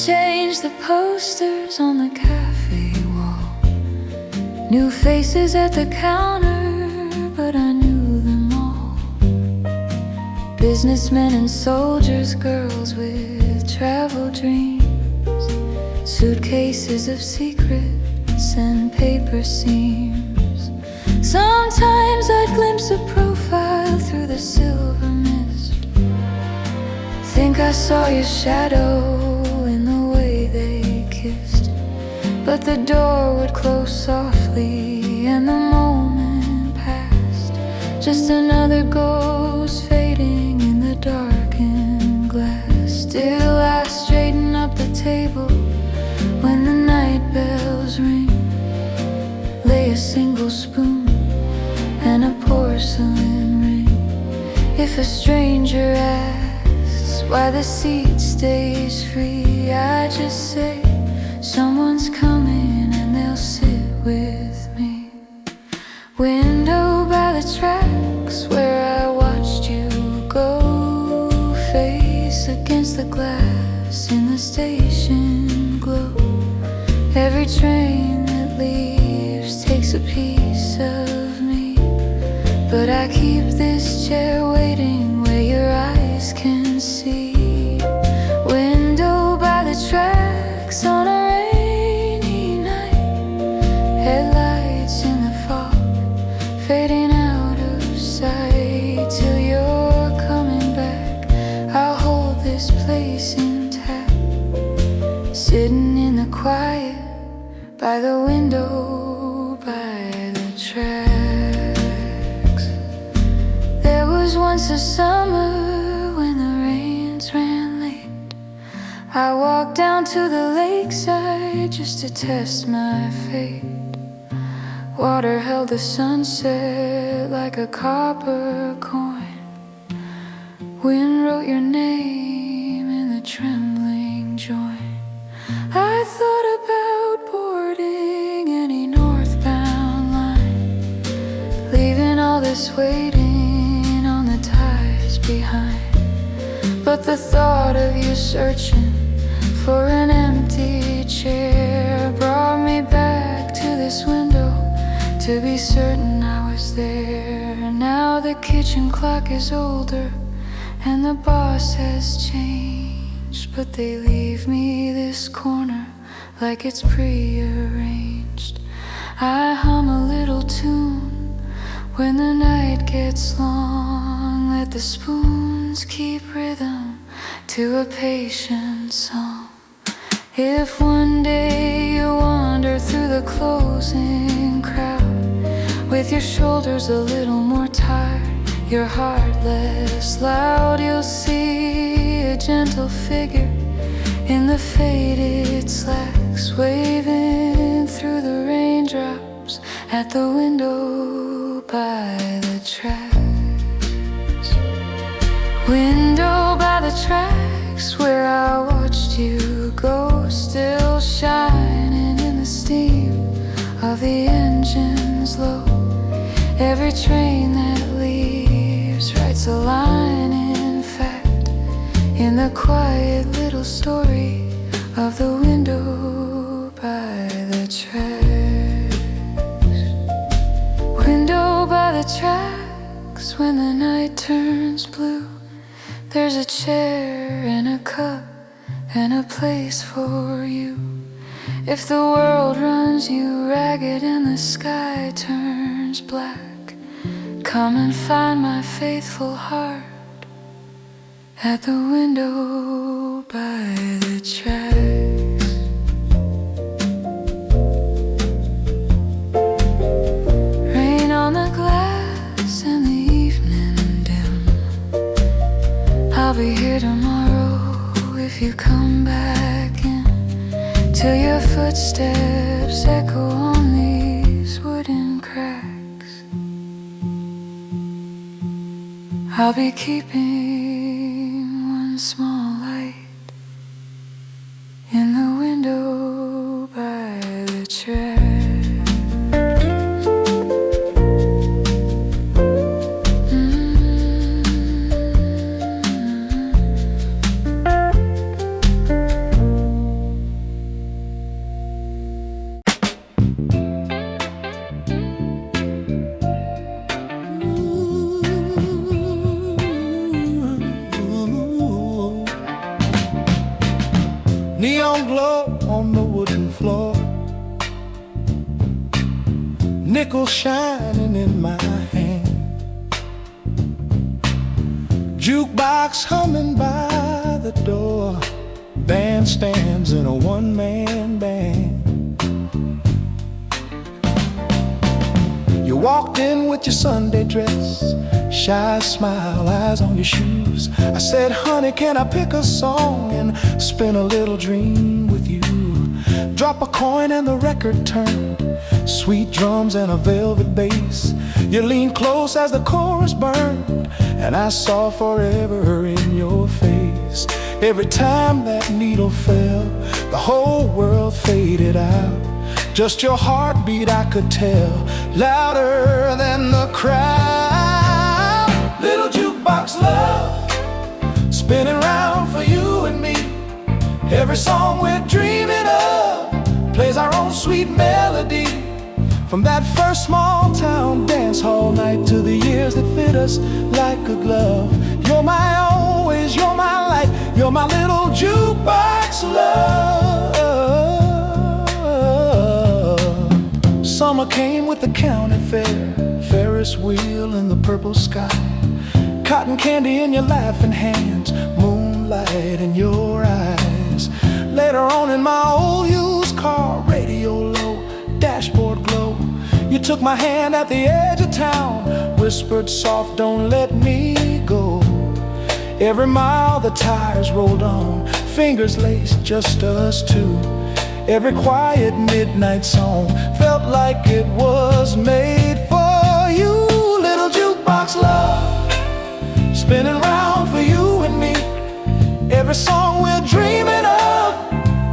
change the posters on the cafe wall. New faces at the counter, but I knew them all. Businessmen and soldiers, girls with travel dreams, suitcases of secrets and paper seams. Sometimes I'd glimpse a profile through the silver mist. Think I saw your shadow in the way they kissed. But the door would close softly and the moment passed. Just another ghost fading in the darkened glass. Still I straighten up the table when the night bells ring. Lay a single spoon and a porcelain ring. If a stranger asks why the seat stays free, I just say someone's coming and they'll sit with me. Window by the tracks where I watched you go, face against the glass in the station glow. Every train that leaves takes a piece of me, but I keep this chair waiting where your eyes can see. Window by the tracks on a rainy night, headlights in the fog, fading out of sight. Till you're coming back, I'll hold this place intact. Sitting in the quiet by the window, by the tracks. There was once a summer when the rains ran late. I walked down to the lakeside just to test my fate. Water held the sunset like a copper coin. Wind wrote your name in the trembling joint. I thought about boarding any northbound line, leaving all this waiting on the ties behind. But the thought of you searching for an empty chair brought me back to this window to be certain I was there. Now the kitchen clock is older and the boss has changed, but they leave me this corner like it's prearranged. I hum a little tune when the night gets long. Let the spoons keep rhythm to a patient song. If one day you wander through the closing crowd, with your shoulders a little more tired, your heart less loud, you'll see a gentle figure in the faded slacks, waving through the raindrops at the window by the tracks. Window by the tracks where I watched you go, still shining in the steam of the engines low. Every train that leaves writes a line, in fact, in the quiet little story of the window by the tracks. Window by the tracks when the night turns blue. There's a chair and a cup and a place for you. If the world runs you ragged and the sky turns black, come and find my faithful heart at the window by the tracks. Rain on the glass and the evening dim. I'll be here tomorrow if you come back in, till your footsteps echo on these wooden cracks. I'll be keeping one small light in the window by the tracks. neon glow on the wooden floor, nickel shining in my hand, jukebox humming by the door, bandstands in a one-man band. You walked in with your Sunday dress, shy smile, eyes on your shoes. I said, honey, can I pick a song and spin a little dream with you? Drop a coin and the record turned, sweet drums and a velvet bass. You leaned close as the chorus burned, and I saw forever in your face. Every time that needle fell, the whole world faded out. Just your heartbeat I could tell, louder than the crowd. Little jukebox love, spinning round for you and me. Every song we're dreaming of plays our own sweet melody. From that first small town dance hall night to the years that fit us like a glove. You're my always, you're my light, you're my little jukebox love. Summer came with the county fair, Ferris wheel in the purple sky, cotton candy in your laughing hands, moonlight in your eyes. Later on in my old used car, radio low, dashboard glow. You took my hand at the edge of town, whispered soft, don't let me go. Every mile the tires rolled on, fingers laced, just us two. Every quiet midnight song felt like it was made for you. Little jukebox love, spinning round for you and me. Every song we're dreaming of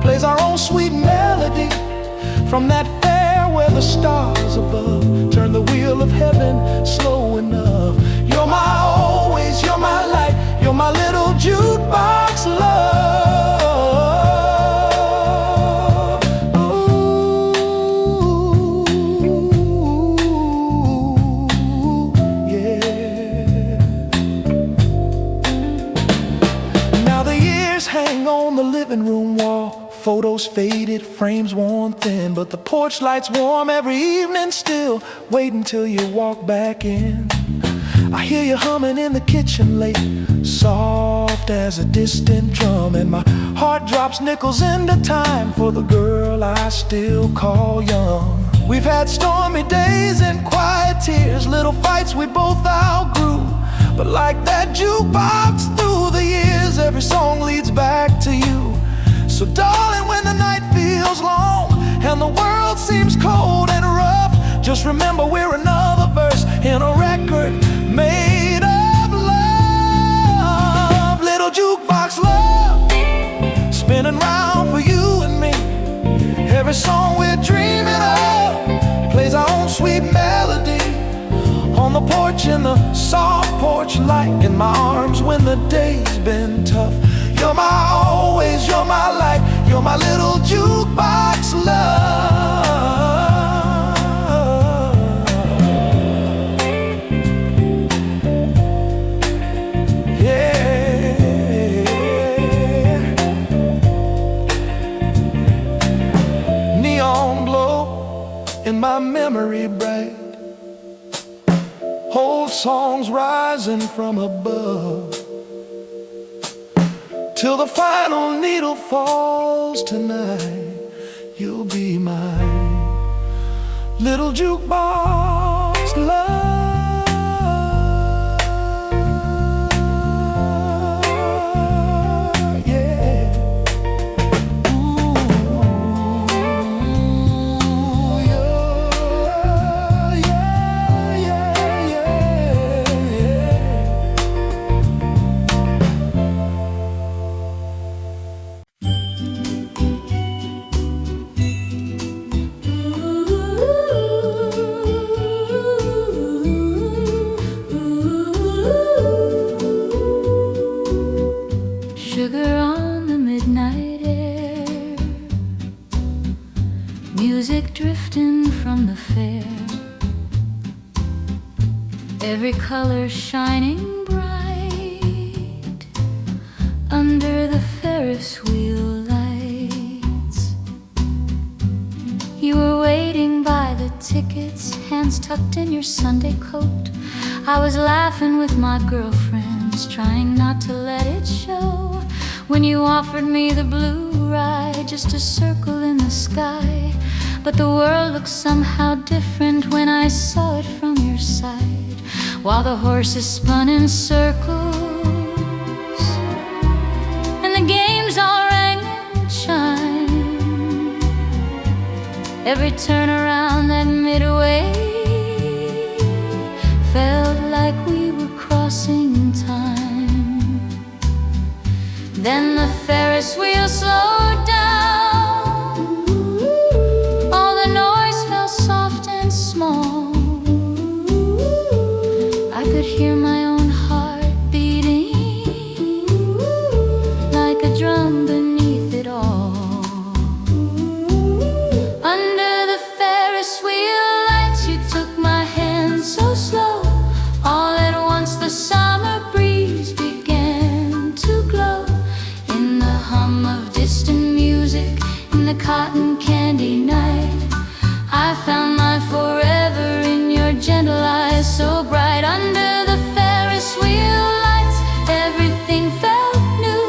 plays our own sweet melody. From that fair where the stars above turn the wheel of heaven slow enough. You're my always, you're my light, you're my little jukebox love. Hang on the living room wall, photos faded, frames worn thin, but the porch light's warm every evening still. Wait until you walk back in. I hear you humming in the kitchen late, soft as a distant drum, and my heart drops nickels into time for the girl I still call young. We've had stormy days and quiet tears, little fights we both outgrew, but like that jukebox through the years, every song leads back to you. So darling, when the night feels long and the world seems cold and rough, just remember we're another verse in a record made of love. Little jukebox love, spinning round for you and me. Every song we're dreaming of plays our own sweet melody. On the porch in the soft porch light, in my arms when the day's been tough. You're my always, you're my light, you're my little jukebox love. Yeah. Neon glow in my memory bright, old songs rising from above, till the final needle falls tonight. You'll be my little jukebox love. Yeah. Ooh, yeah, yeah, yeah. Sugar on the midnight air, music drifting from the fair, every color shining bright under the Ferris wheel light. tucked in your Sunday coat. I was laughing with my girlfriends, trying not to let it show, when you offered me the blue ride, just a circle in the sky. But the world looked somehow different when I saw it from your side, while the horses spun in circles and the games all rang and chimed. Every turn around that midway felt like we were crossing time. Then the Ferris wheel slowed down, all the noise fell soft and small. I could hear my own heart beating like a drum beneath it all. Under the Ferris wheel lights, you took my hand so slow. All at once the summer breeze began to glow. In the hum of distant music, in the cotton candy night, I found my forever in your gentle eyes so bright. Under the Ferris wheel lights, everything felt new.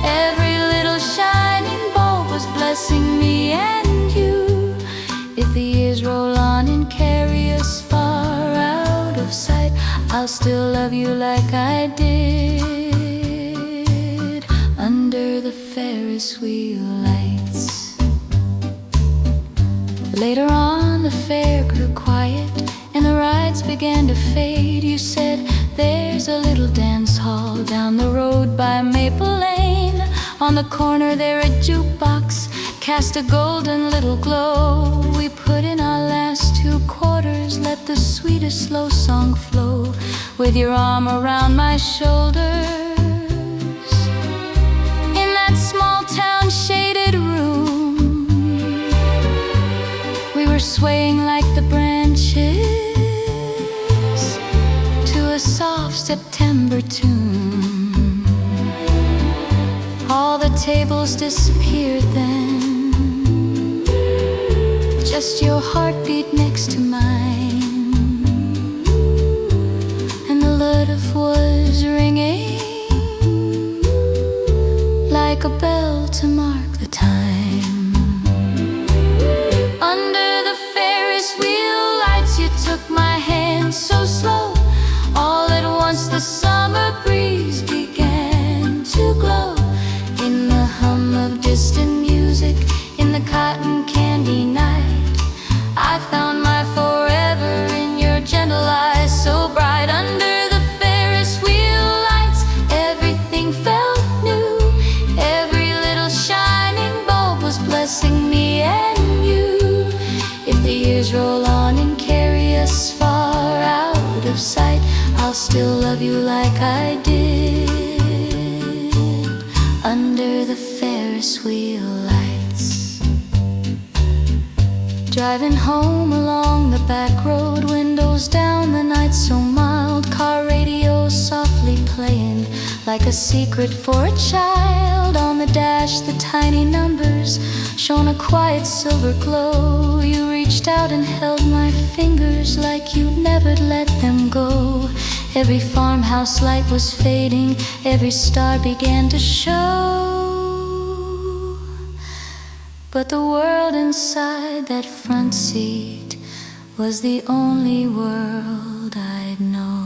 Every little shining bulb was blessing me and you. If the years roll on and carry us far out of sight, I'll still love you like I did under the Ferris wheel lights. Later on, the fair grew quiet and the rides began to fade. You said, there's a little dance hall down the road by Maple Lane. On the corner there a jukebox cast a golden little glow. We put in our last 2 quarters, let the sweetest slow song flow, with your arm around my shoulders. In that small town shaded room, we were swaying like the branches to a soft September tune. All the tables disappeared then, just your heartbeat next to mine, and the Lullaby was ringing like a bell to mark the time. Under the Ferris wheel lights, you took my hand so slow. All at once the summer breeze began to glow. In the hum of distant music, in the cotton candy night, I found my forever in your gentle eyes so bright. Under the Ferris wheel lights, everything felt new. Every little shining bulb was blessing me and you. If the years roll on and carry us far out of sight, I'll still love you like I did under the Ferris wheel lights. Driving home along the back road, windows down, the night so mild, car radio softly playing like a secret for a child. On the dash the tiny numbers shone a quiet silver glow. You reached out and held my fingers like you never let them go. Every farmhouse light was fading, every star began to show, but the world inside that front seat was the only world I'd know.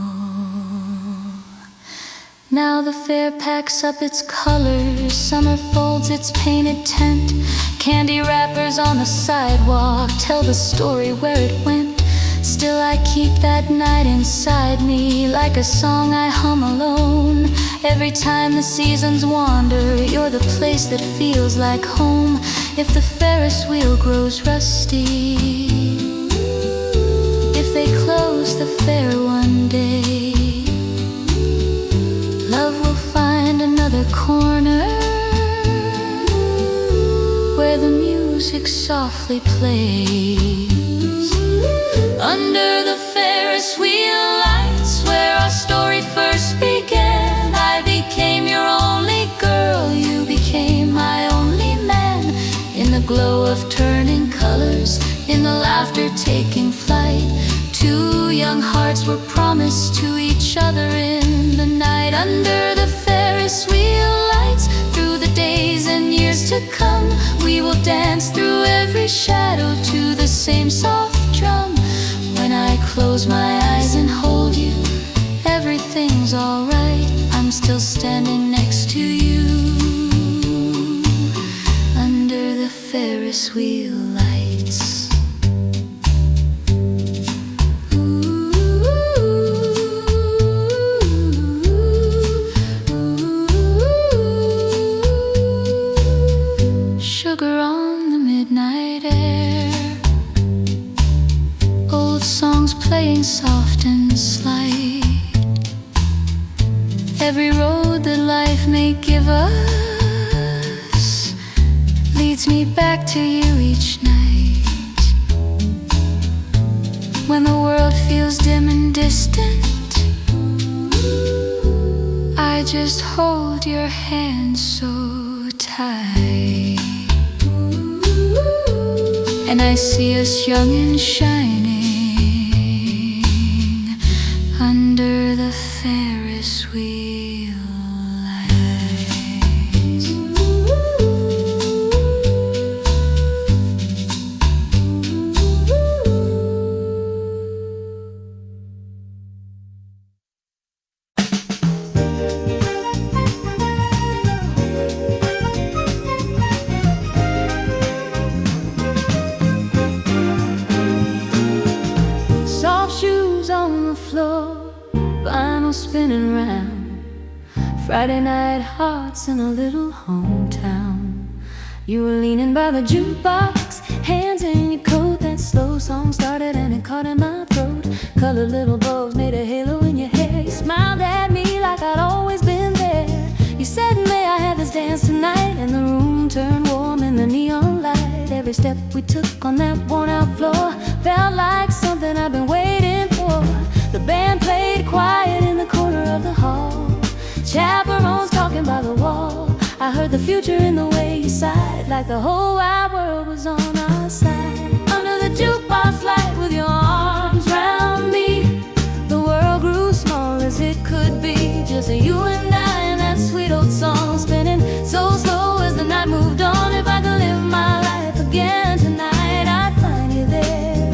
Now the fair packs up its colors, summer folds its painted tent. Candy wrappers on the sidewalk tell the story where it went. Still I keep that night inside me like a song I hum alone. Every time the seasons wander, you're the place that feels like home. If the Ferris wheel grows rusty, if they close the fair one day, love will find another corner where the music softly plays. Under the Ferris wheel lights, where our story first began, I became your only girl, you became my only man. In the glow of turning colors, in the laughter taking flight, 2 promise to each other in the night. Under the Ferris wheel lights, through the days and years to come, we will dance through every shadow to the same soft drum. When I close my eyes and hold you, everything's alright. I'm still standing next to you under the Ferris wheel lights. Sugar on the midnight air, old songs playing soft and slight. Every road that life may give us leads me back to you each night. When the world feels dim and distant, I just hold your hand so tight, and I see us young and shining under the Ferris wheel lights. Soft shoes on the floor, vinyl spinning round. Friday night hearts in a little hometown. You were leaning by the jukebox, hands in your coat. That slow song started and it caught in my throat. Colored little bulbs made a halo in your hair. You smiled at me like I'd always been there. You said, may I have this dance tonight? And the room turned warm in the neon light. Every step we took on that worn out floor felt like something I've been waiting for. The band played quiet in the corner of the hall. Chaperones talking by the wall. I heard the future in the way you sighed, like the whole wide world was on our side. Under the jukebox light with your arms round me, the world grew small as it could be. Just you and I and that sweet old song spinning so slow as the night moved on. If I could live my life again tonight, I'd find you there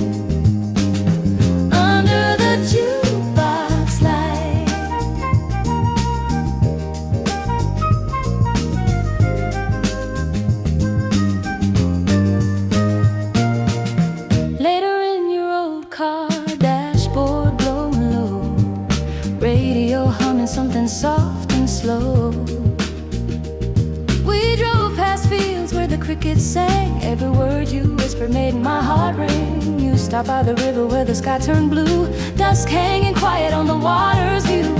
under the jukebox light. Later in your old car, dashboard blowing low, radio humming something soft and slow. We drove past fields where the crickets sang. Every word you whispered made my heart ring. You stopped by the river where the sky turned blue, dusk hanging quiet on the water's view.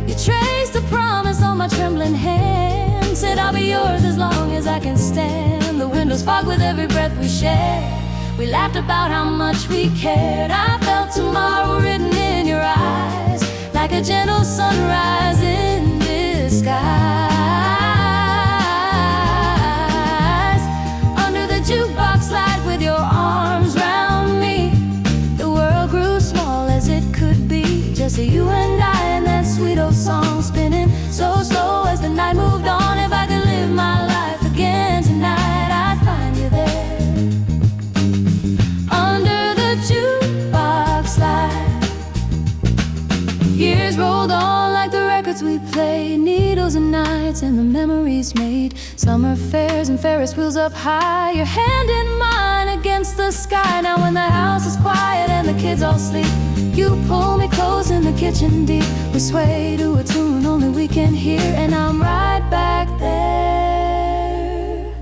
You traced the promise on my trembling hand, said I'll be yours as long as I can stand. The windows fogged with every breath we shared. We laughed about how much we cared. I felt tomorrow written in your eyes, like a gentle sunrise in disguise. Under the jukebox light with your arms round me, the world grew small as it could be. Just you and I and that sweet old song spinning so slow as the night moved on. If I could live my life again tonight, I'd find you there under the jukebox light. Years rolled on like the records we played, needles and nights and the memories made. Summer fairs and Ferris wheels up high, your hand in mine against the sky. Now when the house is quiet and the kids all sleep, you pull me close in the kitchen deep. We sway to a tune only we can hear, and I'm right back there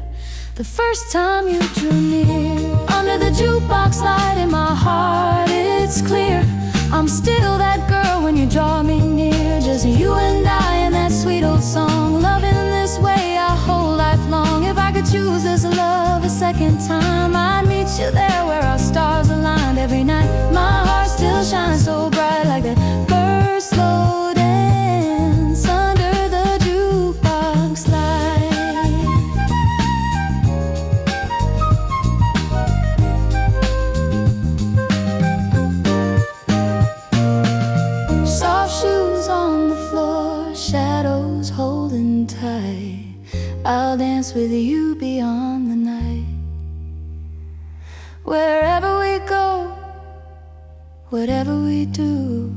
the first time you drew near. Under the jukebox light in my heart, it's clear I'm still that girl when you draw me near. Just you and I and that sweet old song, loving this way our whole life long. If I could choose this love a second time, I'd meet you there where our stars aligned. Every night my heart still shines so bright, like that first slow dance under the jukebox light. shadows holding tight. I'll dance with you beyond the night. Wherever we go, whatever we do,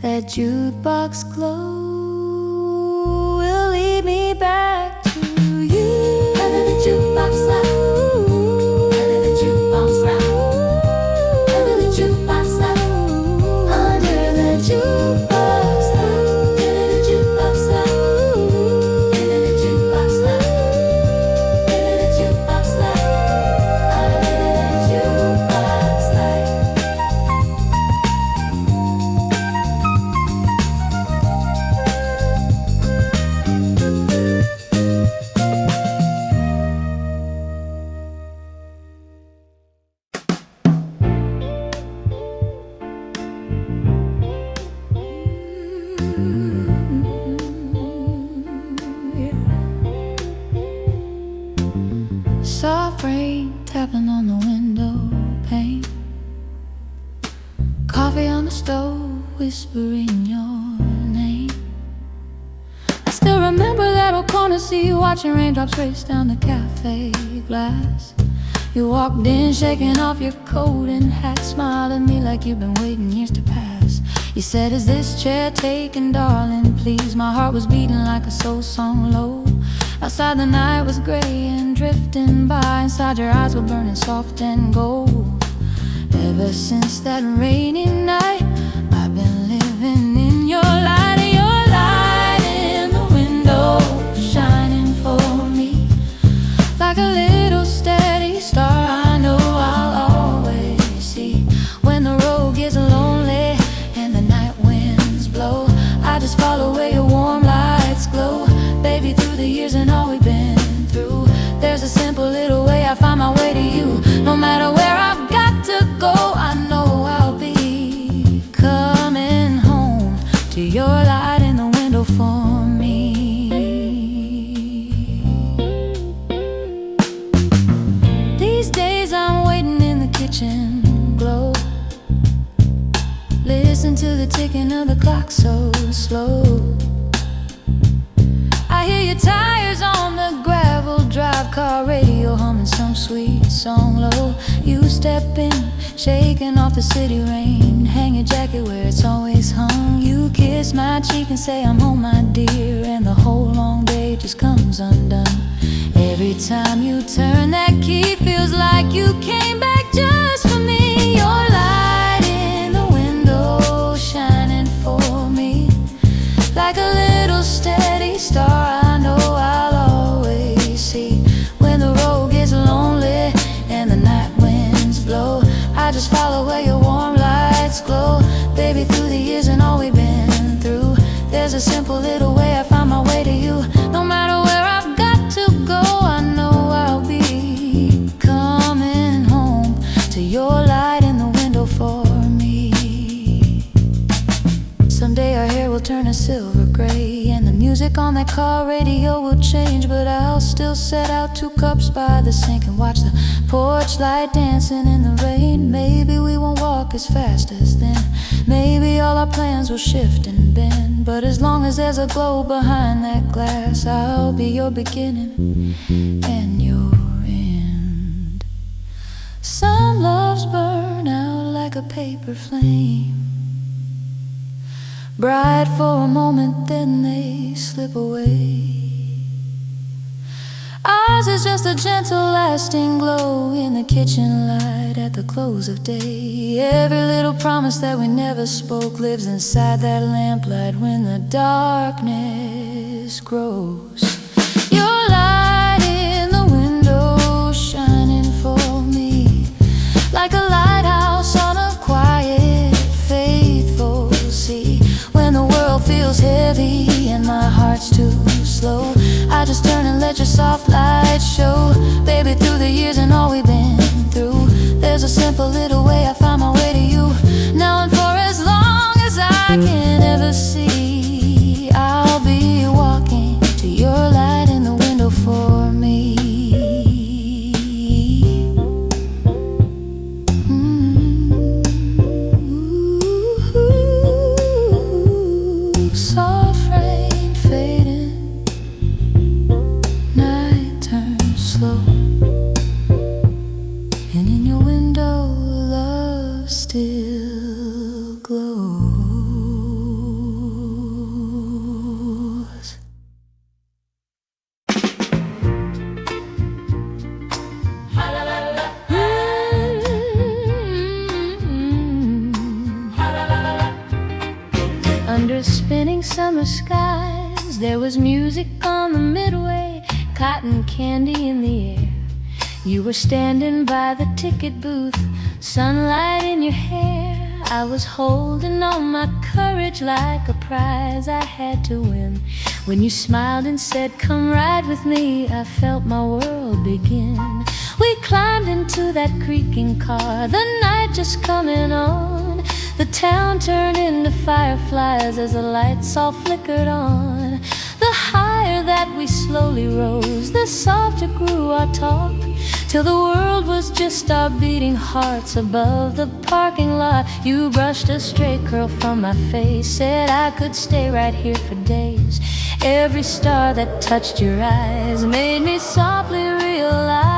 that jukebox glow will lead me back to you. Under the jukebox light, under the jukebox light, under the jukebox light, under the jukebox light, under the jukebox light, under the jukebox light, under the jukebox light, under the jukebox light. Soft rain tapping on the window pane, coffee on the stove whispering your name. I still remember that old corner seat, watching raindrops race down the cafe glass. You walked in shaking off your coat and hat, smiled at me like you've been waiting years to pass. You said, "Is this chair taken, darling, please?" My heart was beating like a soul song low. Outside the night was gray and drifting by, inside your eyes were burning soft and gold. Ever since that rainy night, I've been living in your light in the window, shining for me like a little steady star. I know I'll always see when the road gets lonely and the night winds blow. I just follow where your warm lights glow. Baby, through the years and all we've been through, there's a simple little way I find my way to you. No matter where I've got to go, I know I'll be coming home to your light in the window for me. These days I'm waiting in the kitchen glow, listen to the ticking of the clock so slow. I hear your tires on the gravel drive, car radio humming some sweet song low. You step in, shaking off the city rain, hang your jacket where it's always hung. You kiss my cheek and say I'm home, my dear, and the whole long day just comes undone. Every time you turn that key, feels like you came back just for me. Your light in the window, shining for me like a little steady star. I know I'll always see when the road gets lonely and the night winds blow. I just follow where your warm lights glow. Baby, through the years and all we've been through, there's a simple little way I find my way to you. No matter where I've got to go, I know I'll be coming home to your light in the window for me. Someday our hair will turn a silver gray, and the music on that car radio will change, but I'll still set out 2 cups by the sink and watch the porch light dancing in the rain. Maybe we won't walk as fast as then, maybe all our plans will shift and bend, but as long as there's a glow behind that glass, I'll be your beginning and your end. Some loves burn out like a paper flame, bright for a moment, then they slip away. Ours is just a gentle, lasting glow in the kitchen light at the close of day. Every little promise that we never spoke lives inside that lamplight when the darkness grows. Your light in the window, shining for me like a lighthouse on a quiet, faithful sea. When the world feels heavy and my heart's too slow, I just turn and let your soft light show. Baby, through the years and all we've been through, there's a simple little way I find my way to you. Now and for as long as I can ever see, I'll be walking to your light in the window for me. Soft rain summer skies. There was music on the midway, cotton candy in the air. You were standing by the ticket booth, sunlight in your hair. I was holding on my courage like a prize I had to win. When you smiled and said, "Come ride with me," I felt my world begin. We climbed into that creaking car, the night just coming on. The town turned into fireflies as the lights all flickered on. The higher that we slowly rose, the softer grew our talk, till the world was just our beating hearts above the parking lot. You brushed a stray curl from my face, said I could stay right here for days. Every star that touched your eyes made me softly realize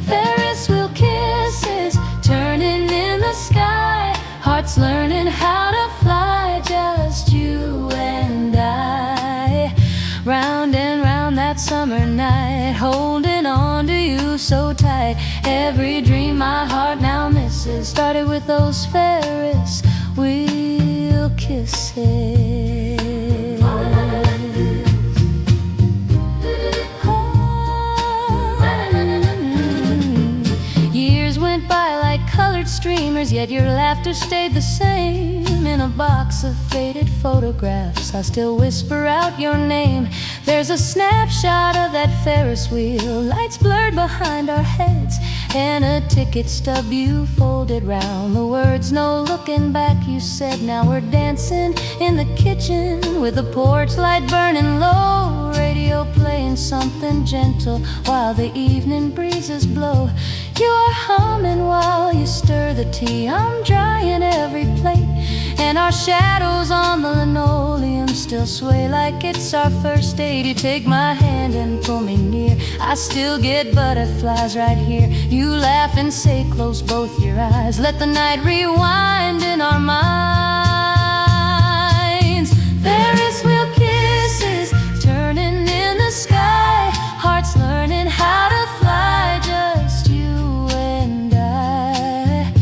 Ferris wheel kisses turning in the sky, hearts learning how to fly, just you and I. Round and round that summer night, holding on to you so tight. Every dream my heart now misses started with those Ferris wheel kisses. Years went by like colored streamers, yet your laughter stayed the same. In a box of faded photographs, I still whisper out your name. There's a snapshot of that Ferris wheel, lights blurred behind our heads, and a ticket stub you folded round. The words, "No looking back," you said. Now we're dancing in the kitchen with the porch light burning low, radio playing something gentle while the evening breezes blow. You're humming while you stir the tea, I'm drying every plate, and our shadows on the linoleum still sway like it's our first date. You take my hand and pull me near, I still get butterflies right here. You laugh and say, "Close both your eyes, let the night rewind in our minds." Ferris wheel kisses turning in the sky, hearts learning how to fly, just you and I.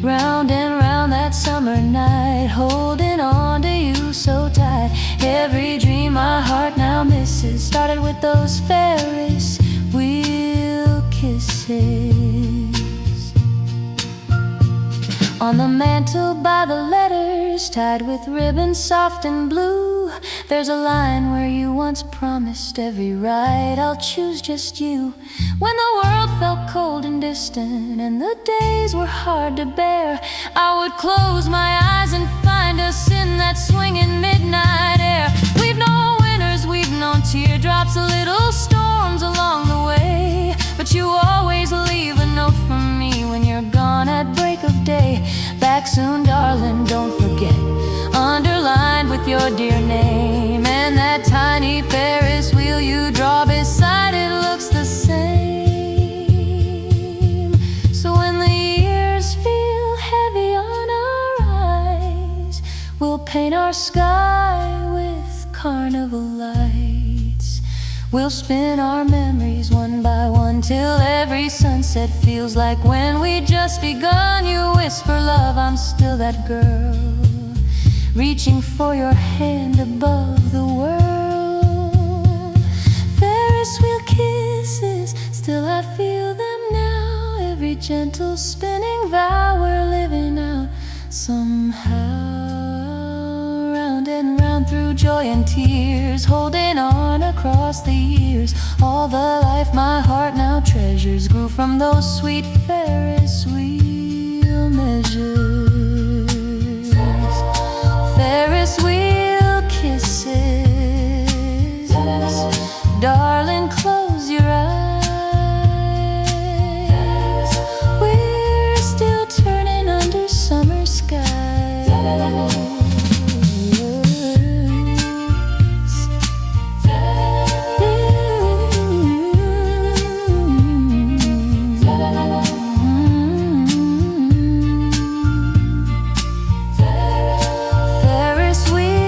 Round and round that summer night, holding on to you so tight. Every dream my heart now misses started with those Ferris wheel kisses. On the mantle by the letters, tied with ribbons soft and blue, there's a line where you once promised, "Every ride I'll choose just you." When the world felt cold and distant and the days were hard to bear, I would close my eyes and find us in that swinging midnight air. We've known winters, we've known teardrops, little storms along the way, but you always leave a note for me when you're gone at break of day. Back soon, darling, don't forget, underlined with your dear name, and that tiny Ferris wheel you draw beside it looks the same. So when the years feel heavy on our eyes, we'll paint our sky with carnival lights. We'll spin our memories one by one till every sunset feels like when we just begun. You whisper, "Love, I'm still that girl, reaching for your hand above the world." Ferris wheel kisses, still I feel them now. Every gentle spinning vow we're living out somehow. Round and round through joy and tears, holding on across the years. All the life my heart now treasures grew from those sweet Ferris wheel measures. Ferris wheel kisses, darling, close your eyes. We're still turning under summer skies. Ferris wheel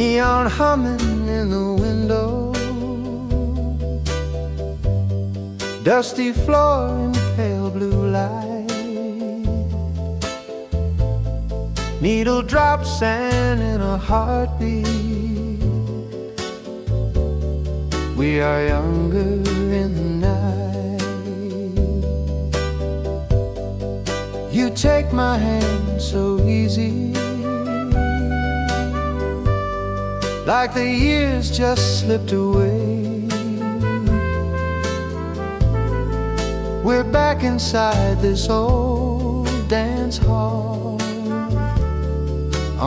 neon humming in the window, dusty floor and pale blue light, needle drops and in a heartbeat, we are younger in the night. You take my hand so easy, like the years just slipped away. We're back inside this old dance hall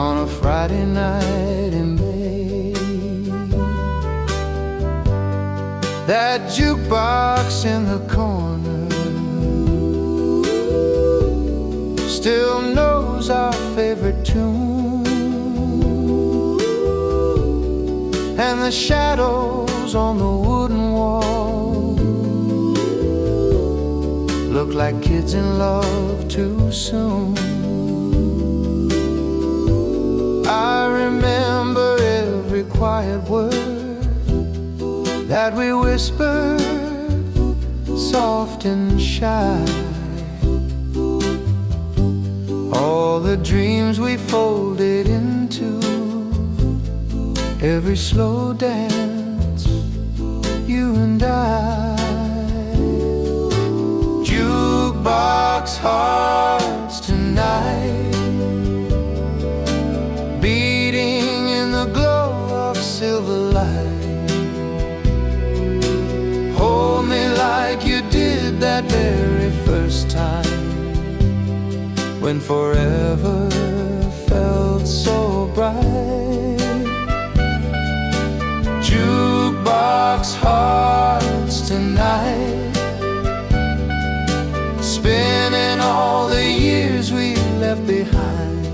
on a Friday night in May. That jukebox in the corner still knows our favorite tune, and the shadows on the wooden wall look like kids in love too soon. I remember every quiet word that we whispered, soft and shy, all the dreams we folded into every slow dance, you and I. Jukebox hearts tonight, beating in the glow of silver light. Hold me like you did that very first time, when forever felt so bright. Jukebox hearts tonight, spinning all the years we left behind.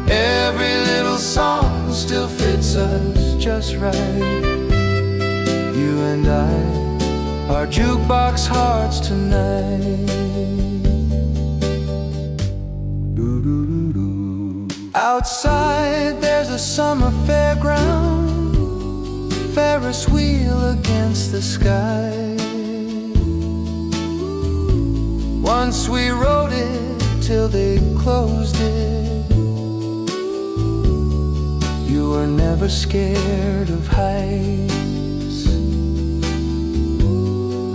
Every little song still fits us just right. You and I are jukebox hearts tonight. Outside there's a summer fairground, Ferris wheel against the sky. Once we rode it till they closed it. You were never scared of heights.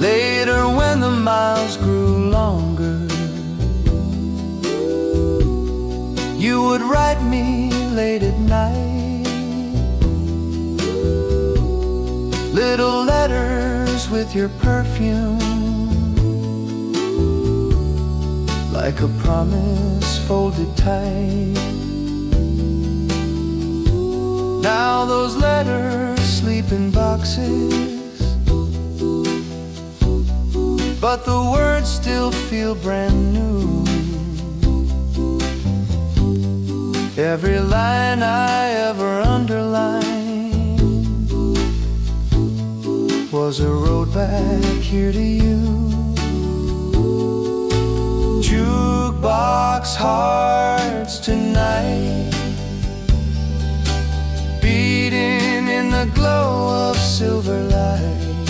Later when the miles grew longer, you would write me late at night, little letters with your perfume, like a promise folded tight. Now those letters sleep in boxes, but the words still feel brand new. Every line I ever underlined was a road back here to you. Jukebox hearts tonight, beating in the glow of silver light.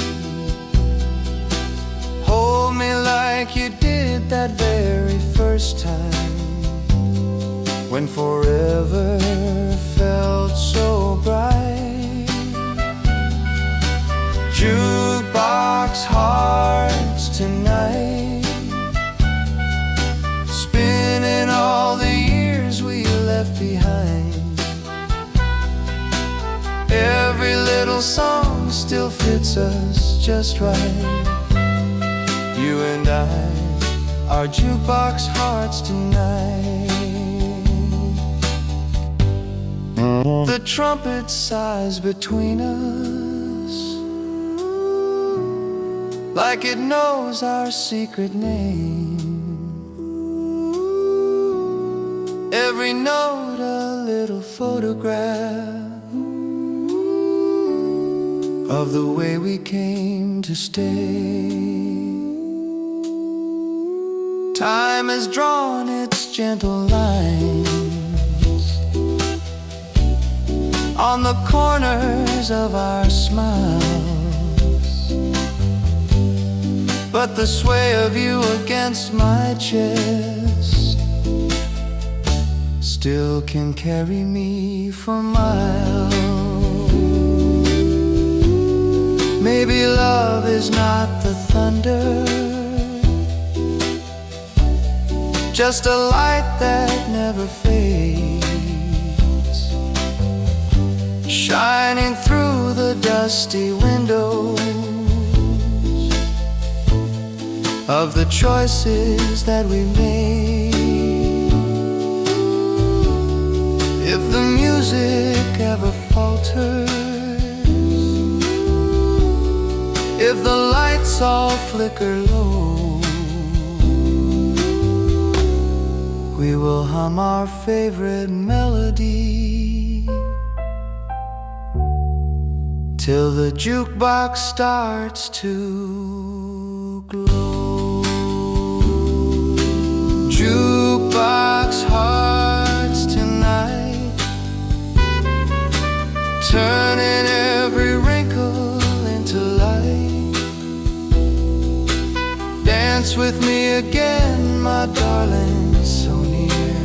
Hold me like you did that very first time, when forever felt so bright. Jukebox hearts tonight, spinning all the years we left behind. Every little song still fits us just right. You and I are jukebox hearts tonight. The trumpet sighs between us, like it knows our secret name. Every note a little photograph of the way we came to stay. Time has drawn its gentle lines on the corners of our smiles. But the sway of you against my chest still can carry me for miles. Maybe love is not the thunder, just a light that never fades, shining through the dusty windows of the choices that we made. If the music ever falters, if the lights all flicker low, we will hum our favorite melody till the jukebox starts to glow. Jukebox hearts tonight, turning every wrinkle into light. Dance with me again, my darling, so near.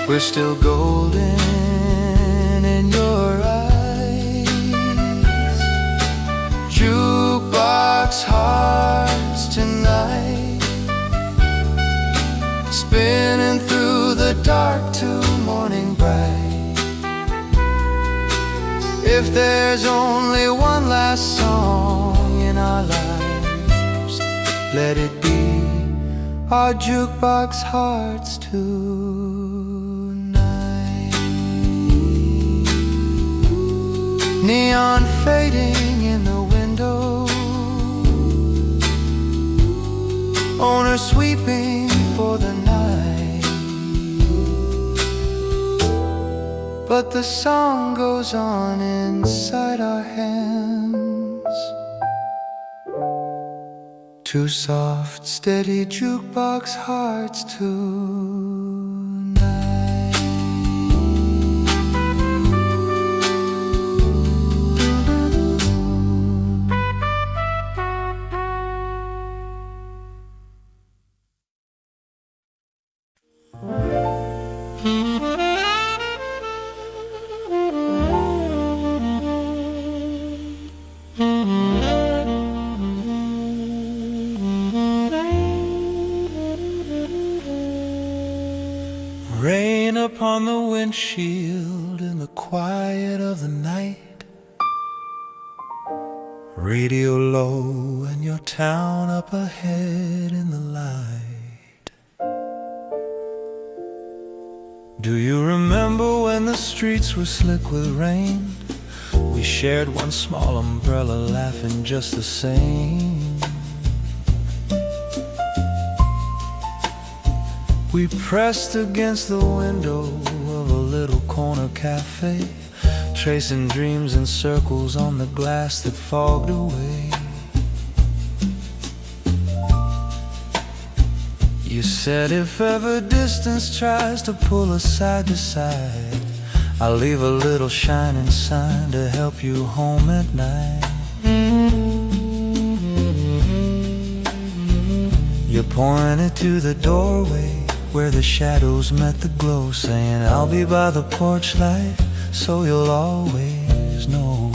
We're still golden in your eyes. Jukebox hearts tonight, spinning through the dark to morning bright. If there's only one last song in our lives, let it be our jukebox hearts tonight. Neon fading in the window, owner sweeping for the night. But the song goes on inside our hands. Two soft, steady jukebox hearts tonight. Rain upon the windshield in the quiet of the night. Radio low and your town up ahead in the light. Do you remember when the streets were slick with rain? We shared one small umbrella, laughing just the same. We pressed against the window of a little corner cafe, tracing dreams in circles on the glass that fogged away. You said if ever distance tries to pull us side to side, I'll leave a little shining sign to help you home at night. You pointed to the doorway where the shadows met the glow, saying I'll be by the porch light so you'll always know.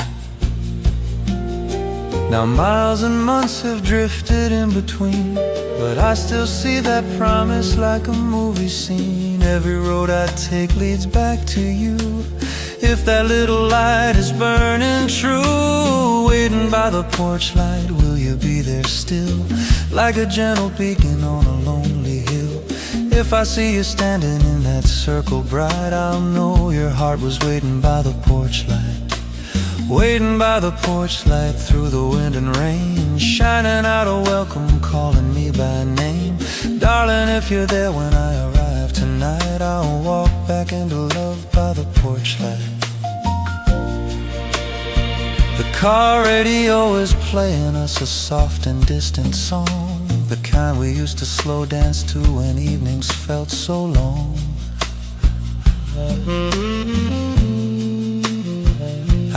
Now miles and months have drifted in between, but I still see that promise like a movie scene. Every road I take leads back to you. If that little light is burning true, waiting by the porch light, will you be there still, like a gentle beacon on a lonely hill? If I see you standing in that circle bright, I'll know your heart was waiting by the porch light. Waiting by the porch light through the wind and rain, shining out a welcome, calling me by name. Darling, if you're there when I arrive tonight, I'll walk back into love by the porch light. The car radio is playing us a soft and distant song, the kind we used to slow dance to when evenings felt so long.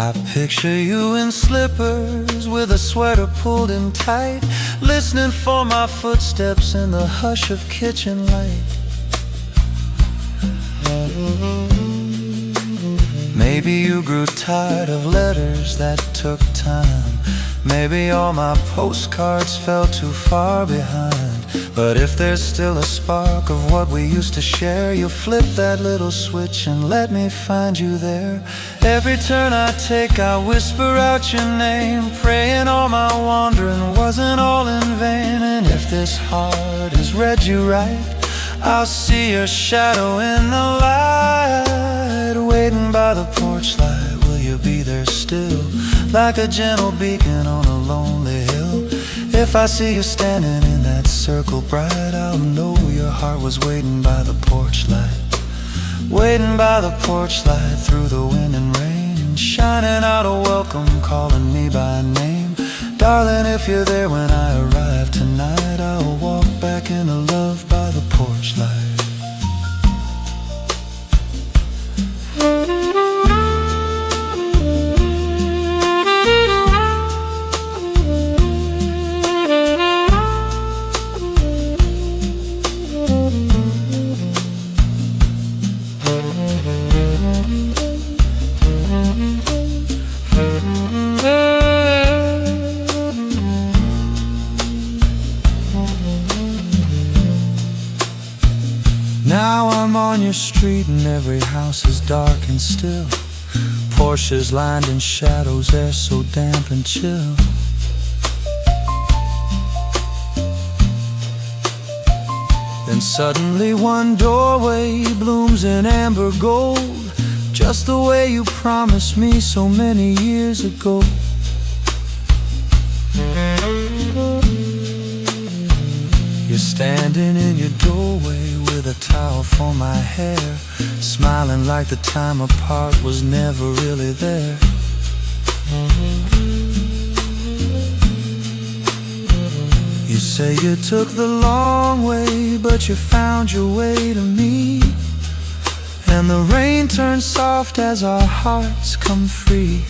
I picture you in slippers with a sweater pulled in tight, listening for my footsteps in the hush of kitchen light. Maybe you grew tired of letters that took time. Maybe all my postcards fell too far behind. But if there's still a spark of what we used to share, you'll flip that little switch and let me find you there. Every turn I take I whisper out your name, praying all my wandering wasn't all in vain. And if this heart has read you right, I'll see your shadow in the light. Waiting by the porch light, will you be there still, like a gentle beacon on a lonely hill? If I see you standing in that circle bright, I'll know your heart was waiting by the porch light. Waiting by the porch light through the wind and rain, shining out a welcome, calling me by name. Darling, if you're there when I arrive tonight, I'll walk back into love by the porch light. Now I'm on your street and every house is dark and still. Porsches lined in shadows, they're so damp and chill. Then suddenly one doorway blooms in amber gold, just the way you promised me so many years ago. You're standing in your doorway with a towel for my hair, smiling like the time apart was never really there. You say you took the long way, but you found your way to me, and the rain turns soft as our hearts come free.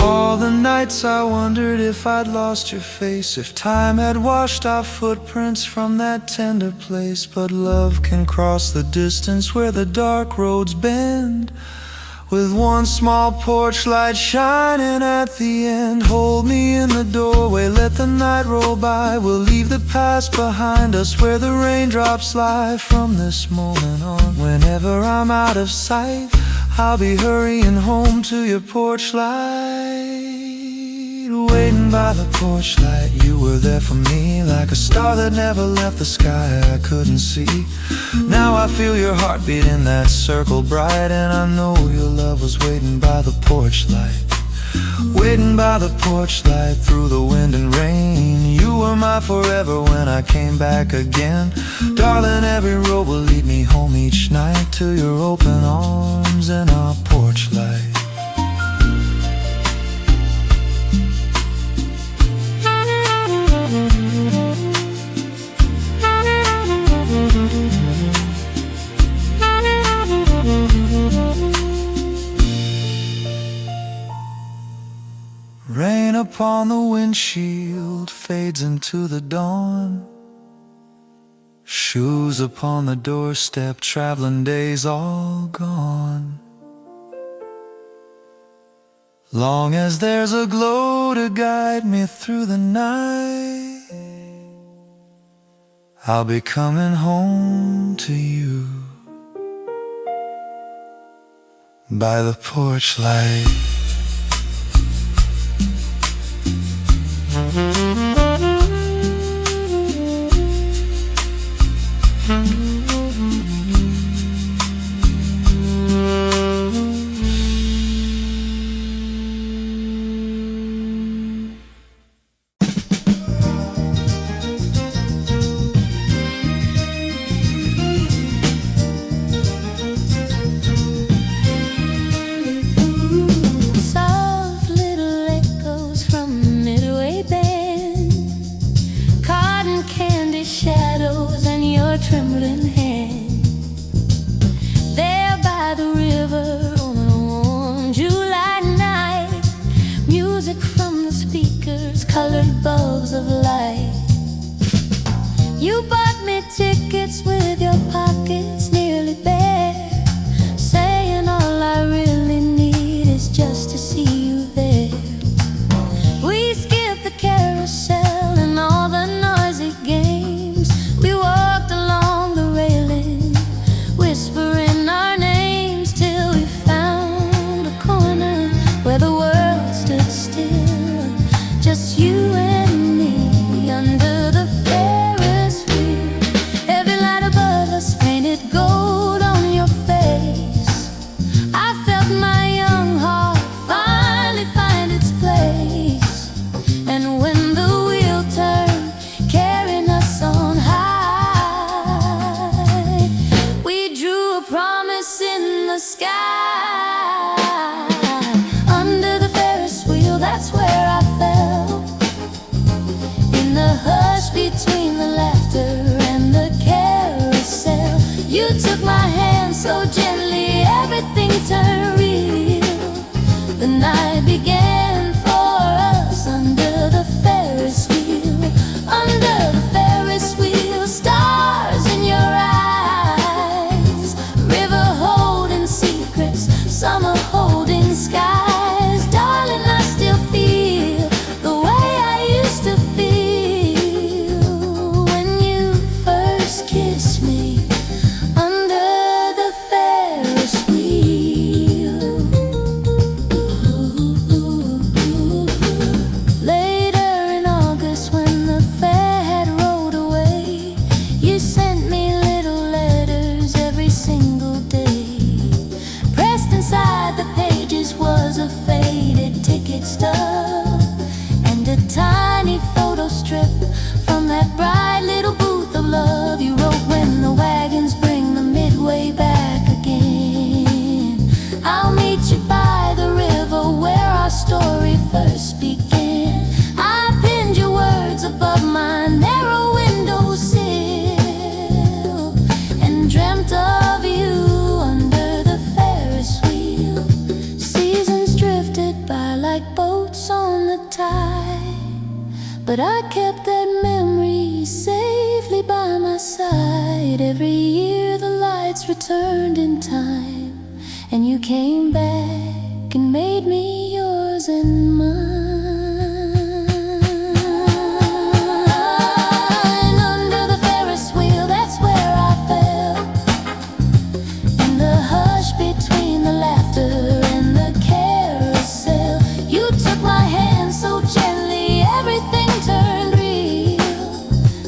All the nights I wondered if I'd lost your face, if time had washed our footprints from that tender place. But love can cross the distance where the dark roads bend, with one small porch light shining at the end. Hold me in the doorway, let the night roll by. We'll leave the past behind us where the raindrops lie. From this moment on, whenever I'm out of sight, I'll be hurrying home to your porch light. Waiting by the porch light, you were there for me, like a star that never left the sky I couldn't see. Now I feel your heartbeat in that circle bright, and I know your love was waiting by the porch light. Waiting by the porch light through the wind and rain. You were my forever when I came back again. Darling, every road will lead me home each night to your open arms and our porch light. Rain upon the windshield fades into the dawn. Shoes upon the doorstep, traveling days all gone. Long as there's a glow to guide me through the night, I'll be coming home to you by the porch light. Soft little echoes from the Midway Band colored bulbs of light. You bought me tickets with your pockets nearly bare, saying all I really need is just to see you there. We skipped the carousel and all the noisy games. We walked along the railing, whispering our names, till we found a corner where the world stood still, just you and me under the Ferris wheel. Every light above us painted gold on your face. I felt my young heart finally find its place. And when the wheel turned, carrying us on high, we drew a promise in the sky. Under the Ferris wheel, that's where I fell. In the hush between the laughter and the carousel, you took my hand so gently, everything turned real. The night began for us under the Ferris wheel. Under the Ferris wheel, stars in your eyes, river holding secrets, summer holding skies. Darling, I still feel the way I used to feel when you first kissed me under the Ferris wheel. Later in August, when the fair had rolled away, you sent me little letters every single day. Pressed inside the pages was a faded ticket stub and a tiny photo strip from that bright little booth of love. You wrote, when the wagons bring the midway back again, I'll meet you by the river where our story first began. I pinned your words above my narrow windowsill and dreamt of you under the Ferris wheel. Seasons drifted by like boats on the tide, but I kept that memory safely by my side. Every year the lights returned in time, and you came back and made me yours and mine. Under the Ferris wheel, that's where I fell. In the hush between the laughter and the carousel, you took my hand so gently, everything turned real.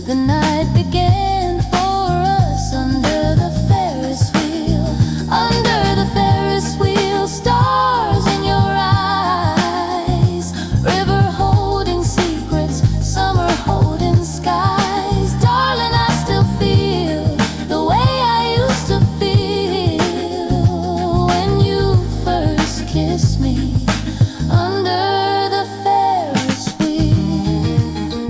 The night began for us under the Ferris wheel. Under the Ferris wheel, stars in your eyes, river holding secrets, summer holding skies. Darling, I still feel the way I used to feel when you first kissed me under the Ferris wheel.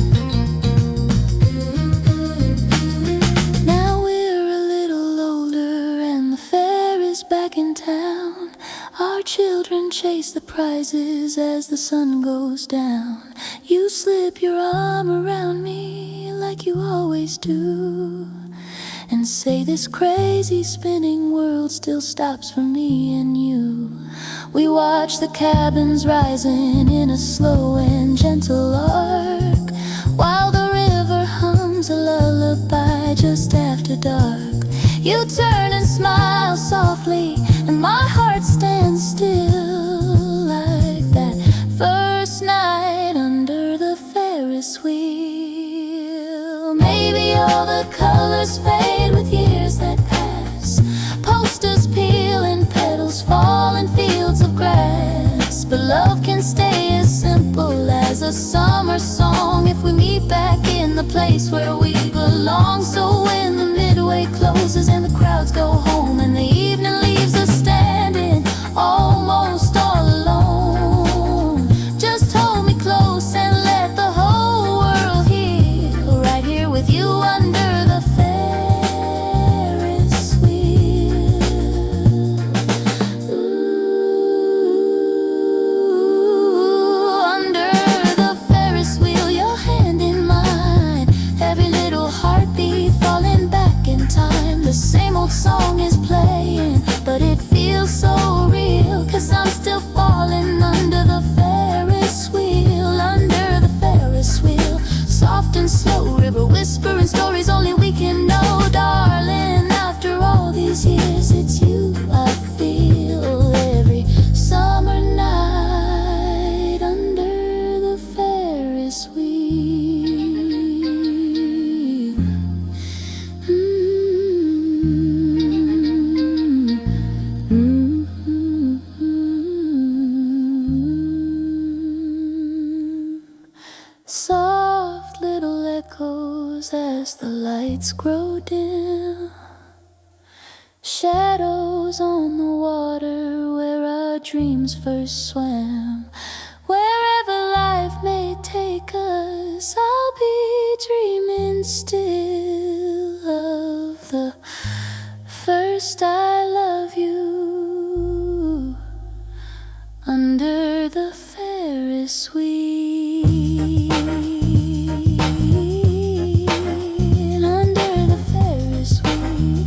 Now we're a little older and the fair is back in town. Our children chase the prizes as the sun goes down. You slip your arm around me like you always do, and say this crazy spinning world still stops for me and you. We watch the cabins rising in a slow and gentle arc, while the river hums a lullaby just after dark. You turn and smile softly, and my heart stands still, like that first night under the Ferris wheel. Maybe all the colors fade with years that pass, posters peel and petals fall in fields of grass. But love can stay as simple as a summer song if we meet back in the place where we belong. So when the midway closes and the crowds go home and the evening leaves us standing almost all alone, just hold me close and let the whole world hear, right here with you under the Ferris wheel. Ooh, under the Ferris wheel. whispering stories only we can know. Darling, after all these years, it's you I feel every summer night under the Ferris wheel. Soft little echoes as the lights grow dim, shadows on the water where our dreams first swam. Wherever life may take us, I'll be dreaming still of the first I love you under the Ferris wheel. Under the Ferris wheel.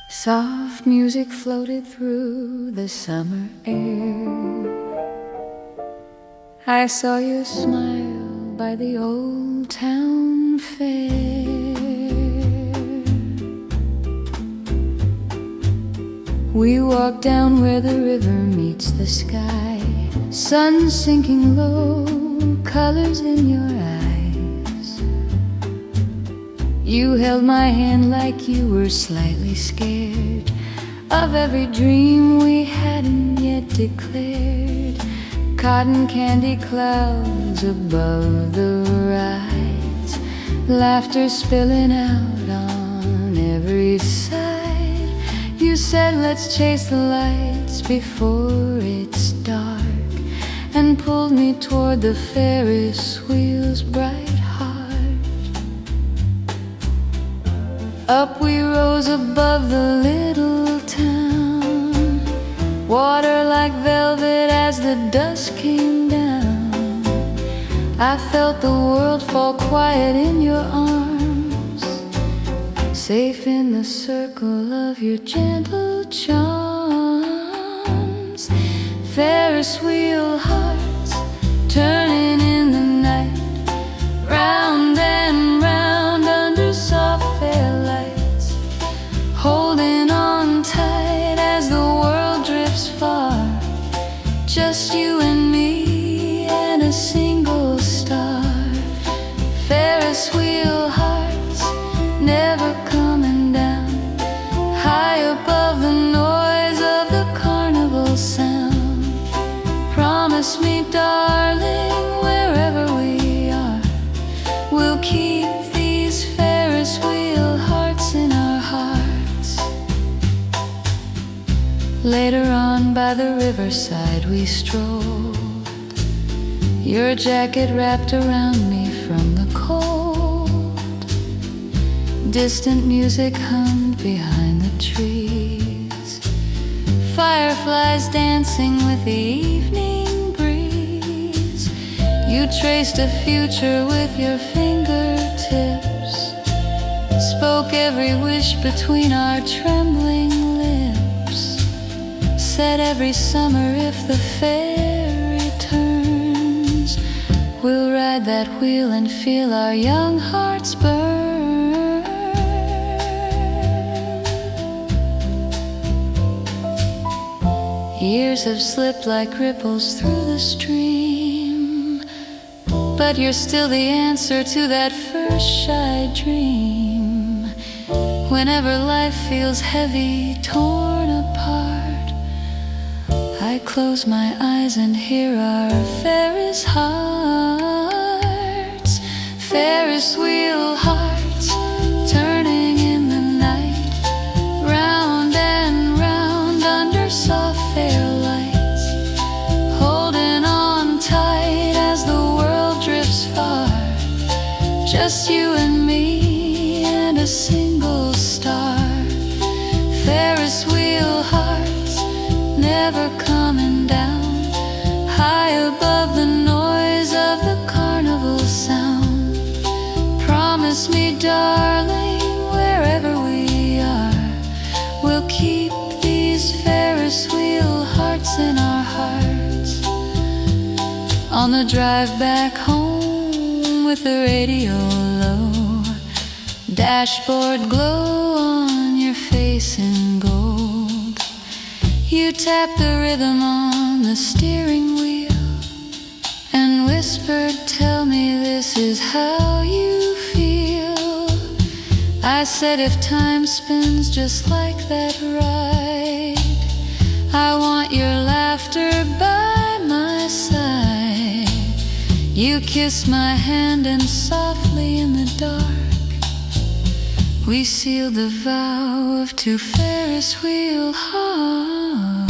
Soft music floated through the summer air. I saw you smile by the old town fair. We walked down where the river meets the sky, sun sinking low, colors in your eyes. You held my hand like you were slightly scared of every dream we hadn't yet declared. Cotton candy clouds above the rides, laughter spilling out on every side. You said let's chase the lights before it's dark, and pulled me toward the Ferris wheel's bright heart. Up we rose above the little town, water like velvet as the dusk came down. I felt the world fall quiet in your arms, safe in the circle of your gentle charms. Ferris wheel hearts turning in the night, round and round under soft fair lights, holding on tight as the world drifts far. Just you and me and a single star. Ferris wheel hearts never coming down, high above the noise of the carnival sound. Promise me, darling, wherever we are, we'll keep these Ferris wheel hearts in our hearts. Later on by the riverside we strolled, your jacket wrapped around me from the cold. Distant music hummed behind the trees, fireflies dancing with the evening breeze. You traced a future with your fingertips, spoke every wish between our trembling lips, said every summer if the fair returns, we'll ride that wheel and feel our young hearts burn. Years have slipped like ripples through the stream, but you're still the answer to that first shy dream. Whenever life feels heavy, torn apart, I close my eyes and hear our Ferris hearts. Ferris wheel hearts turning in the night, round and round under soft fair lights, holding on tight as the world drifts far. Just you and me and a single star. Ferris wheel hearts never coming down, high above the noise of the carnival sound. Promise me, darling, wherever we are, we'll keep these Ferris wheel hearts in our On the drive back home with the radio low, dashboard glow on your face in gold. You tap the rhythm on the steering wheel and whispered, tell me this is how you feel. I said, if time spins just like that ride, I want your laughter by my side. You kissed my hand and softly in the dark we sealed the vow of two Ferris wheel hearts.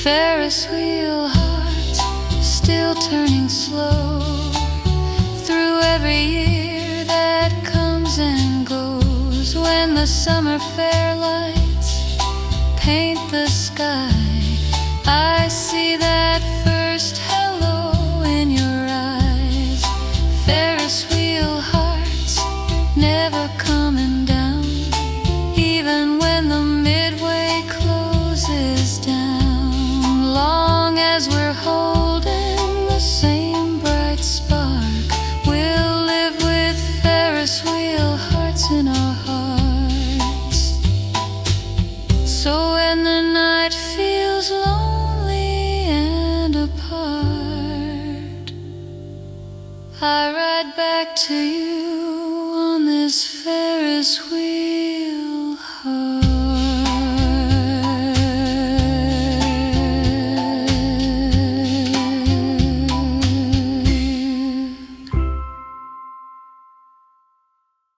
Ferris wheel hearts, still turning slow through every year that comes and goes. When the summer fair lights paint the sky